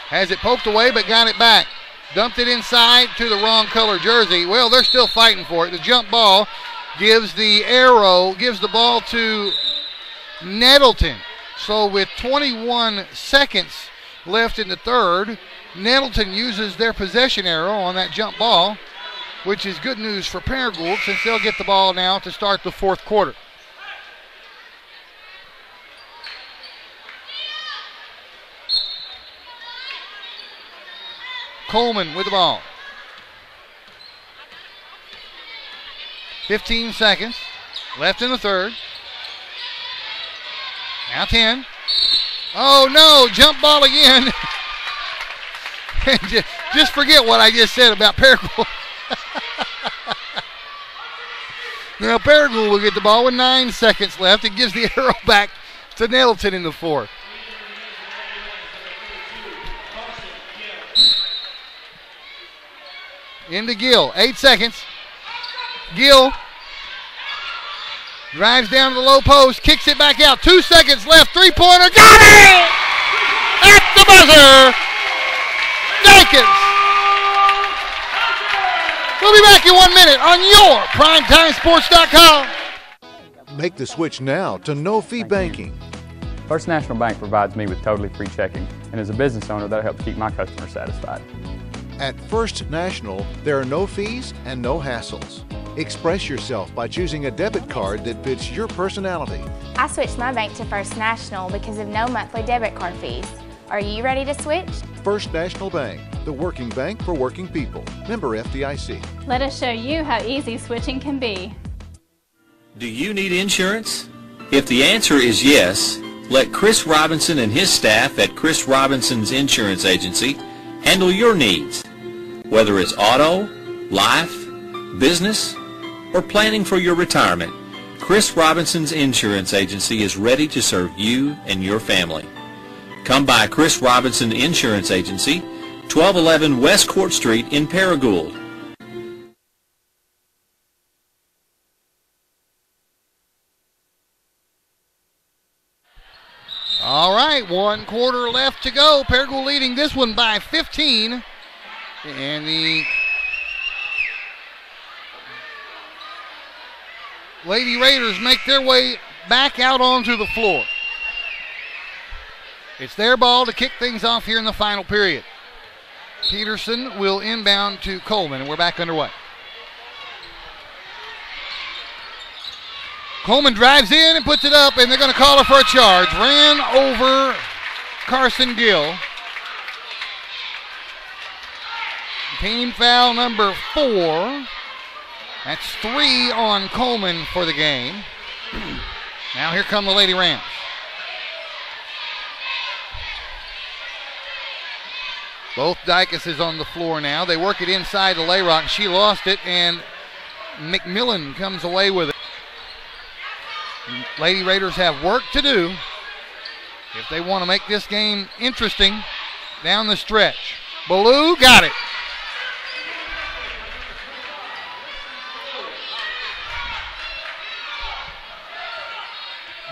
has it poked away but got it back. Dumped it inside to the wrong color jersey. Well, they're still fighting for it. The jump ball gives the ball to Nettleton. So with 21 seconds left in the third, Nettleton uses their possession arrow on that jump ball, which is good news for Paragould since they'll get the ball now to start the fourth quarter. Coleman with the ball. 15 seconds left in the third. Now 10. Oh no, jump ball again. Just forget what I just said about Paragould. Now Paragould will get the ball with 9 seconds left. It gives the arrow back to Nettleton in the fourth. Into Gill, 8 seconds. Gill drives down to the low post, kicks it back out. 2 seconds left, three-pointer, got it! At the buzzer, Dykus. We'll be back in 1 minute on your PrimetimeSports.com. Make the switch now to no-fee banking. First National Bank provides me with totally free checking, and as a business owner, that helps keep my customers satisfied. At First National, there are no fees and no hassles. Express yourself by choosing a debit card that fits your personality. I switched my bank to First National because of no monthly debit card fees. Are you ready to switch? First National Bank, the working bank for working people. Member FDIC. Let us show you how easy switching can be. Do you need insurance? If the answer is yes, let Chris Robinson and his staff at Chris Robinson's Insurance Agency handle your needs. Whether it's auto, life, business, or planning for your retirement, Chris Robinson's Insurance Agency is ready to serve you and your family. Come by Chris Robinson Insurance Agency, 1211 West Court Street in Paragould. All right, 1 quarter left to go. Paragould leading this one by 15. And the Lady Raiders make their way back out onto the floor. It's their ball to kick things off here in the final period. Peterson will inbound to Coleman, and we're back underway. Coleman drives in and puts it up, and they're going to call her for a charge. Ran over Carson Gill. Team foul number 4. That's 3 on Coleman for the game. Now here come the Lady Rams. Both Dykus is on the floor now. They work it inside to Layrock. She lost it, and McMillan comes away with it. Lady Raiders have work to do if they want to make this game interesting down the stretch. Ballou got it.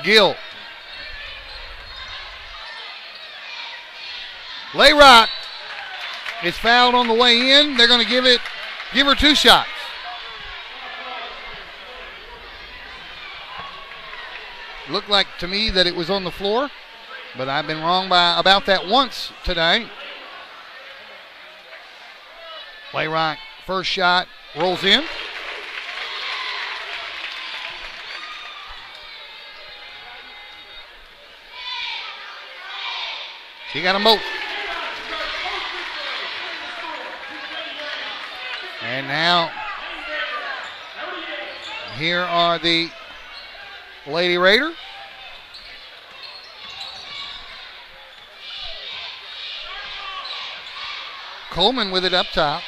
Gill. Layrock is fouled on the way in. They're going to give her 2 shots. Looked like to me that it was on the floor, but I've been wrong about that once today. Layrock, first shot, rolls in. She got them both. And now, here are the Lady Raiders. Coleman with it up top.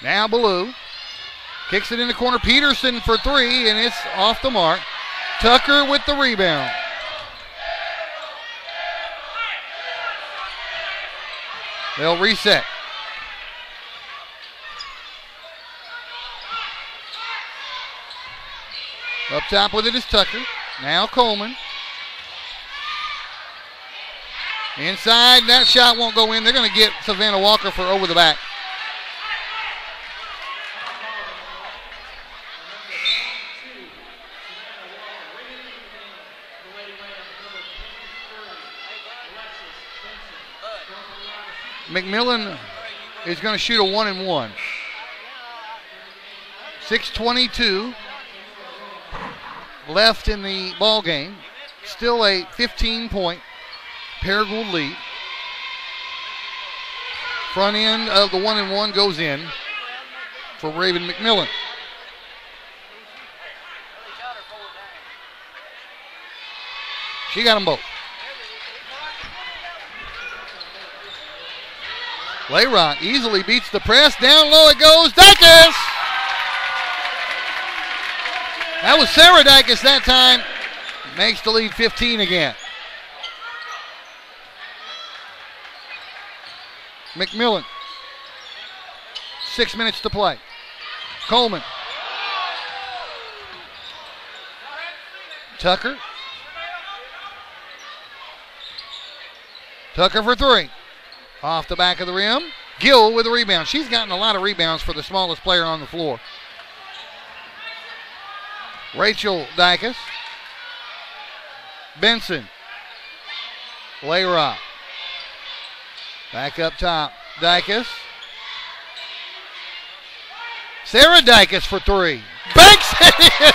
Now Ballou kicks it in the corner. Peterson for 3, and it's off the mark. Tucker with the rebound. They'll reset. Up top with it is Tucker. Now Coleman. Inside, that shot won't go in. They're going to get Savannah Walker for over the back. McMillan is going to shoot a 1-and-1. 6:22 left in the ball game. Still a 15-point Paragould lead. Front end of the 1-and-1 goes in for Raven McMillan. She got them both. Layrock easily beats the press. Down low it goes. Dykes! That was Sarah Dykes that time. Makes the lead 15 again. McMillan. 6 minutes to play. Coleman. Tucker. Tucker for 3. Off the back of the rim. Gill with a rebound. She's gotten a lot of rebounds for the smallest player on the floor. Rachel Dykes. Benson. Layrock. Back up top. Dykes. Sarah Dykes for 3. Banks it in.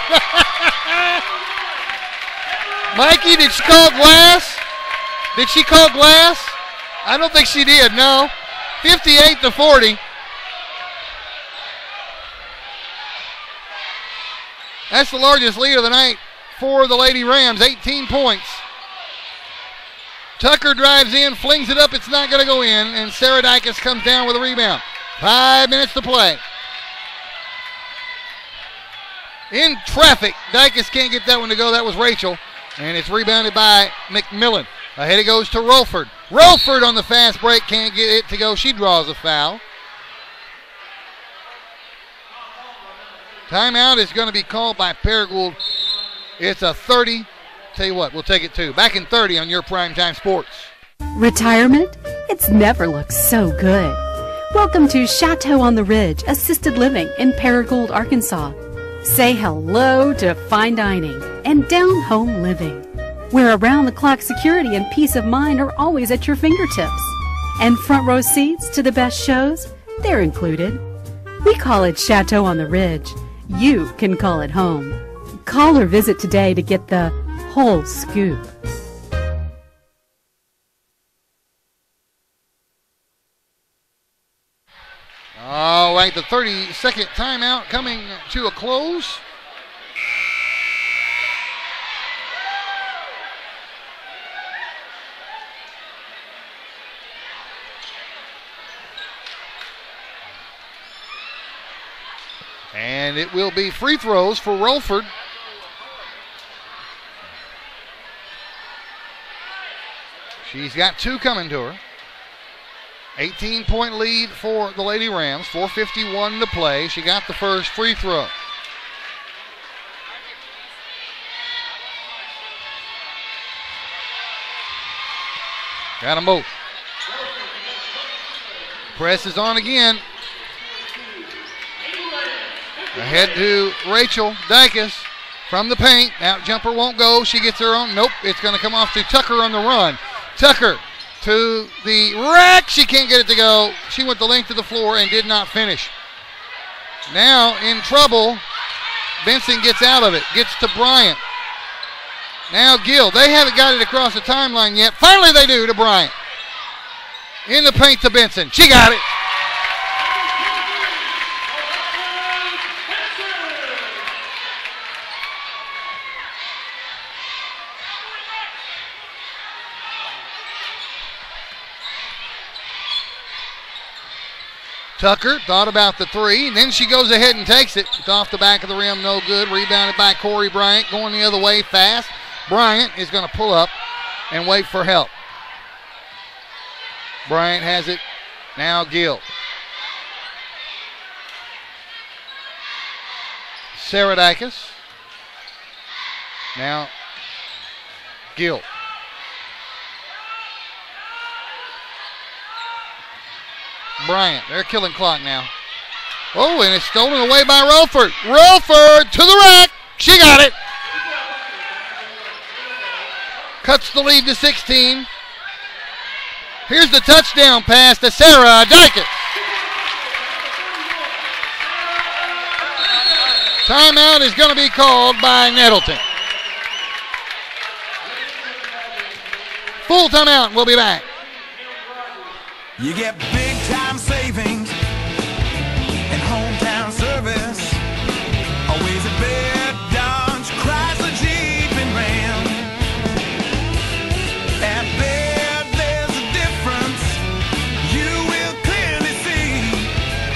Mikey, did she call glass? Did she call glass? I don't think she did, no. 58-40. That's the largest lead of the night for the Lady Rams, 18 points. Tucker drives in, flings it up, it's not going to go in, and Sarah Dykes comes down with a rebound. 5 minutes to play. In traffic, Dykes can't get that one to go. That was Rachel, and it's rebounded by McMillan. Ahead it goes to Rolford. Rolford on the fast break, can't get it to go. She draws a foul. Timeout is going to be called by Paragould. It's a 30. Tell you what, we'll take it too. Back in 30 on your Primetime Sports. Retirement? It's never looked so good. Welcome to Chateau on the Ridge Assisted Living in Paragould, Arkansas. Say hello to fine dining and down-home living, where around-the-clock security and peace of mind are always at your fingertips. And front row seats to the best shows, they're included. We call it Chateau on the Ridge. You can call it home. Call or visit today to get the whole scoop. All right, the 30-second timeout coming to a close. And it will be free throws for Rolford. She's got 2 coming to her. 18-point lead for the Lady Rams. 4:51 to play. She got the first free throw. Got them both. Press is on again. Ahead to Rachel Dykes from the paint. Now jumper won't go. She gets her own. Nope. It's going to come off to Tucker on the run. Tucker to the rack. She can't get it to go. She went the length of the floor and did not finish. Now in trouble. Benson gets out of it. Gets to Bryant. Now Gill. They haven't got it across the timeline yet. Finally they do to Bryant. In the paint to Benson. She got it. Tucker thought about the 3, and then she goes ahead and takes it. It's off the back of the rim, no good. Rebounded by Corey Bryant, going the other way fast. Bryant is going to pull up and wait for help. Bryant has it. Now Gill. Saradakis. Now Gill. Bryant, they're killing clock now. Oh, and it's stolen away by Relford. Relford to the rack. She got it. Cuts the lead to 16. Here's the touchdown pass to Sarah Dykes. Timeout is going to be called by Nettleton. Full timeout. We'll be back. You get big time savings and hometown service. Always a bed, Dodge, Chrysler, Jeep, and Ram. At Baird, there's a difference you will clearly see.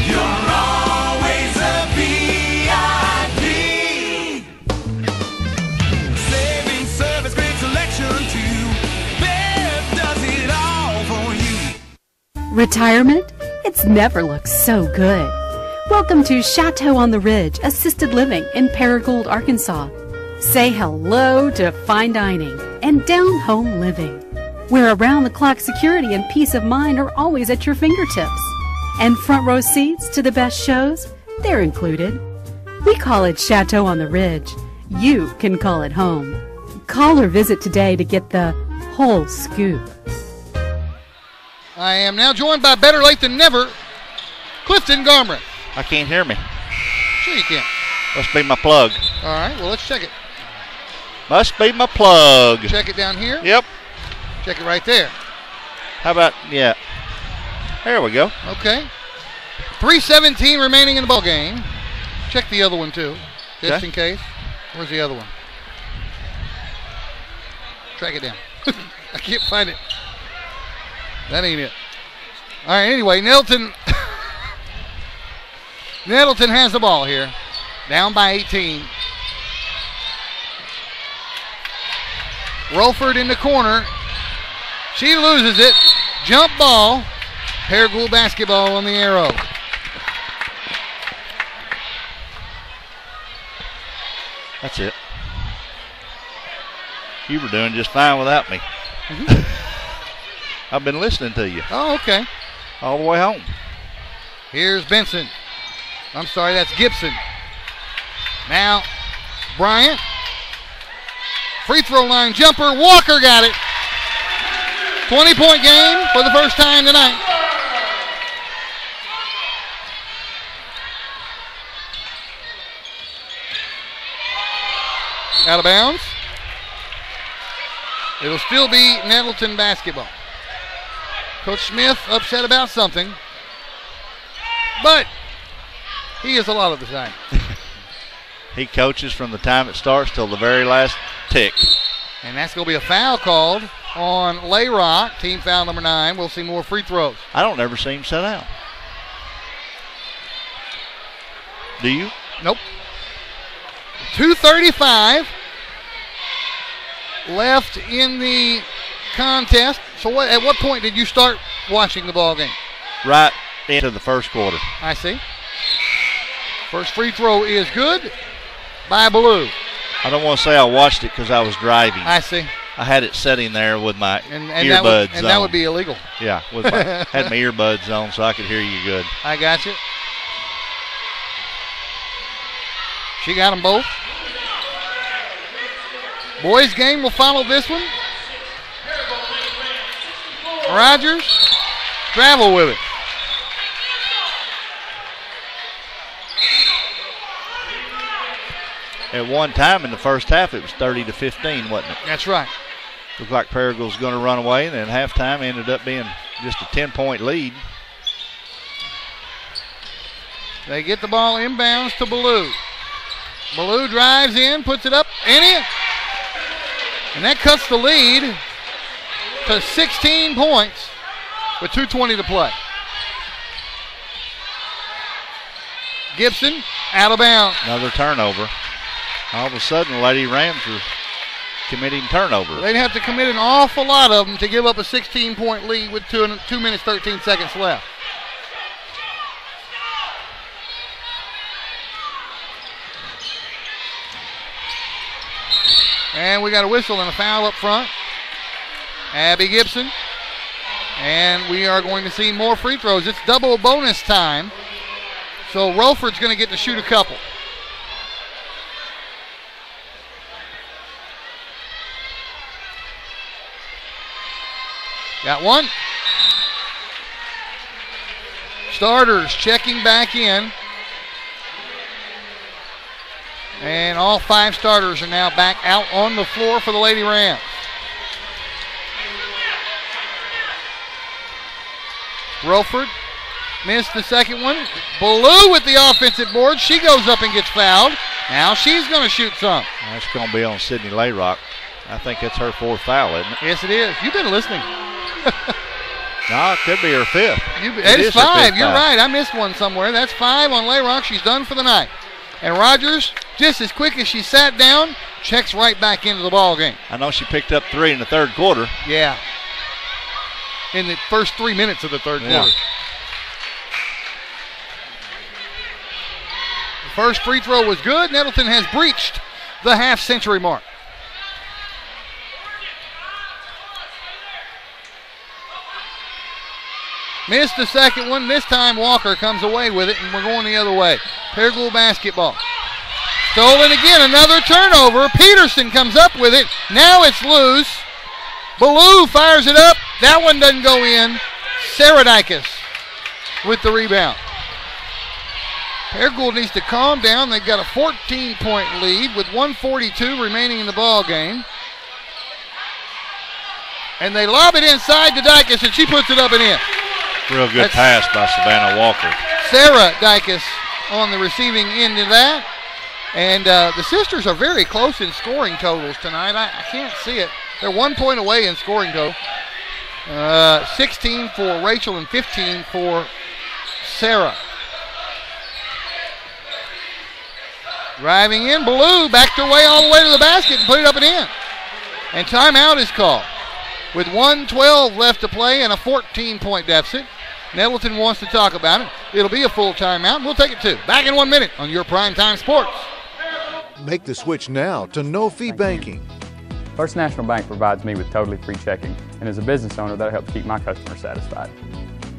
You're always a VIP. Saving service, great selection too. Baird does it all for you. Retirement? It's never looked so good. Welcome to Chateau on the Ridge Assisted Living in Paragould, Arkansas. Say hello to fine dining and down-home living, where around-the-clock security and peace of mind are always at your fingertips. And front row seats to the best shows, they're included. We call it Chateau on the Ridge. You can call it home. Call or visit today to get the whole scoop. I am now joined by better late than never, Clifton Garmer. I can't hear me. Sure you can. Must be my plug. All right, well, let's check it. Must be my plug. Check it down here. Yep. Check it right there. How about, yeah. There we go. Okay. 3:17 remaining in the ball game. Check the other one, too, just in case. Where's the other one? Track it down. I can't find it. That ain't it. All right, anyway, Nettleton has the ball here. Down by 18. Relford in the corner. She loses it. Jump ball. Paragould basketball on the arrow. That's it. You were doing just fine without me. I've been listening to you. Oh, okay. All the way home. Here's Benson. I'm sorry, that's Gibson. Now, Bryant. Free throw line jumper. Walker got it. 20-point game for the first time tonight. Out of bounds. It'll still be Nettleton basketball. Coach Smith upset about something, but he is a lot of the time. He coaches from the time it starts till the very last tick. And that's going to be a foul called on Layrock, team foul number 9. We'll see more free throws. I don't ever see him sit down. Do you? Nope. 2:35 left in the contest. So at what point did you start watching the ball game? Right into the first quarter. I see. First free throw is good by Ballou. I don't want to say I watched it because I was driving. I see. I had it sitting there with my earbuds that on. That would be illegal. Yeah, had my earbuds on so I could hear you good. I got you. She got them both. Boys game will follow this one. Rogers, travel with it. At one time in the first half, it was 30-15, wasn't it? That's right. Looked like Paragould was going to run away, and then halftime ended up being just a 10-point lead. They get the ball inbounds to Ballou. Ballou drives in, puts it up, and in. And that cuts the lead to 16 points with 2:20 to play. Gibson out of bounds. Another turnover. All of a sudden, Lady Rams are committing turnovers. They'd have to commit an awful lot of them to give up a 16-point lead with 2 minutes, 13 seconds left. And we got a whistle and a foul up front. Abby Gibson. And we are going to see more free throws. It's double bonus time. So Rolford's going to get to shoot a couple. Got one. Starters checking back in. And all 5 starters are now back out on the floor for the Lady Rams. Rolford missed the second one. Ballou with the offensive board. She goes up and gets fouled. Now she's going to shoot some. That's going to be on Sydney Layrock. I think it's her 4th foul, isn't it? Yes, it is. You've been listening. No, it could be her 5th. It is 5. You're right. I missed one somewhere. That's 5 on Layrock. She's done for the night. And Rogers, just as quick as she sat down, checks right back into the ball game. I know she picked up 3 in the third quarter. Yeah. In the first 3 minutes of the third quarter. The first free throw was good. Nettleton has breached the half-century mark. Missed the second one. This time Walker comes away with it, and we're going the other way. Paragould basketball. Stolen again. Another turnover. Peterson comes up with it. Now it's loose. Ballou fires it up. That one doesn't go in. Saradikis with the rebound. Paragould needs to calm down. They've got a 14-point lead with 1:42 remaining in the ball game. And they lob it inside to Dikis, and she puts it up and in. Real good pass by Savannah Walker. Sarah Dikis on the receiving end of that. And the sisters are very close in scoring totals tonight. I can't see it. They're 1 point away in scoring total. 16 for Rachel and 15 for Sarah. Driving in, Ballou backed her way all the way to the basket and put it up and in. And timeout is called. With 1:12 left to play and a 14-point deficit. Nettleton wants to talk about it. It'll be a full timeout, and we'll take it too. Back in 1 minute on your Primetime Sports. Make the switch now to no-fee banking. First National Bank provides me with totally free checking, and as a business owner, that helps keep my customers satisfied.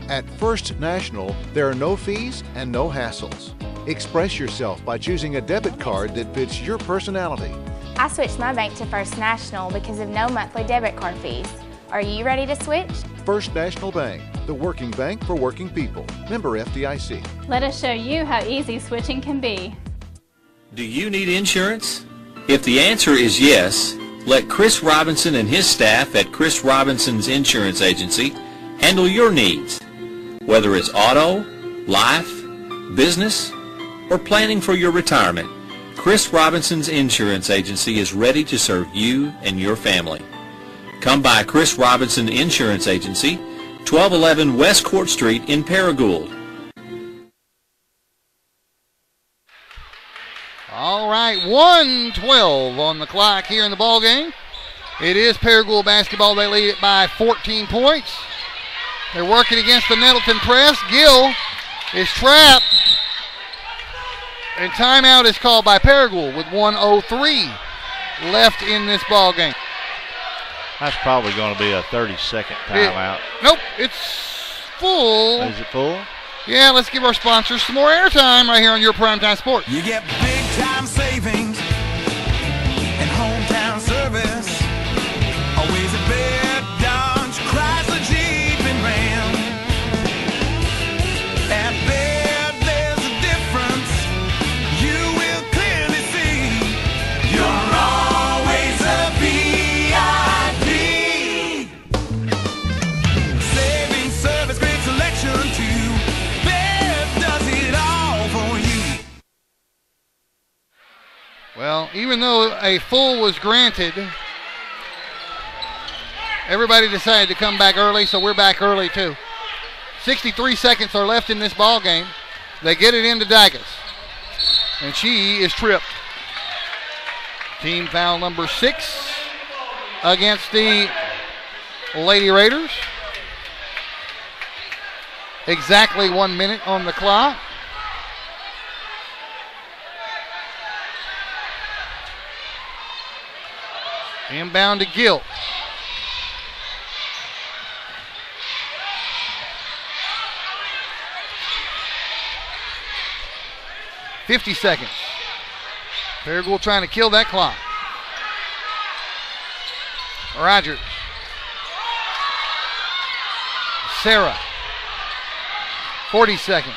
At First National, there are no fees and no hassles. Express yourself by choosing a debit card that fits your personality. I switched my bank to First National because of no monthly debit card fees. Are you ready to switch? First National Bank, the working bank for working people. Member FDIC. Let us show you how easy switching can be. Do you need insurance? If the answer is yes, let Chris Robinson and his staff at Chris Robinson's Insurance Agency handle your needs. Whether it's auto, life, business, or planning for your retirement, Chris Robinson's Insurance Agency is ready to serve you and your family. Come by Chris Robinson Insurance Agency, 1211 West Court Street in Paragould. All right, 1:12 on the clock here in the ball game. It is Paragould basketball. They lead it by 14 points. They're working against the Nettleton press. Gill is trapped. And timeout is called by Paragould with 1:03 left in this ball game. That's probably going to be a 30-second timeout. Nope, it's full. Is it full? Yeah, let's give our sponsors some more airtime right here on your Primetime Sports. You get big time savings and hometown service. Always a bed, Dodge, Chrysler, Jeep, and Ram. At Baird, there's a difference you will clearly see. You're always a VIP. Saving service, great selection too. Baird does it all for you. Well, even though a full was granted, everybody decided to come back early, so we're back early too. 63 seconds are left in this ball game. They get it into Dacus, and she is tripped. Team foul number 6 against the Lady Raiders. Exactly 1 minute on the clock. Inbound to Gill. $50 seconds. Paragould trying to kill that clock. Rogers. Sarah. 40 seconds.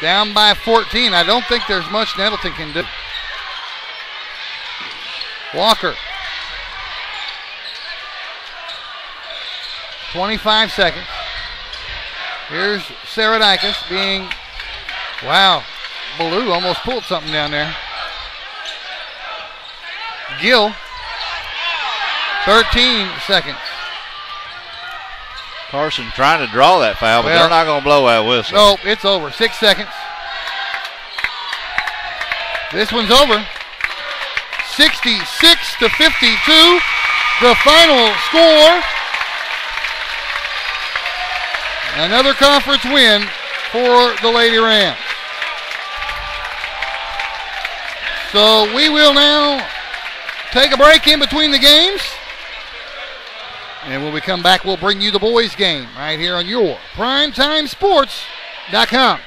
Down by 14. I don't think there's much Nettleton can do. Walker. 25 seconds. Here's Sarah Dacus being, wow, Ballou almost pulled something down there. Gill, 13 seconds. Carson trying to draw that foul, but they're not going to blow that whistle. Nope, it's over. 6 seconds. This one's over. 66-52, the final score. Another conference win for the Lady Rams. So we will now take a break in between the games. And when we come back, we'll bring you the boys' game right here on your PrimetimeSports.com.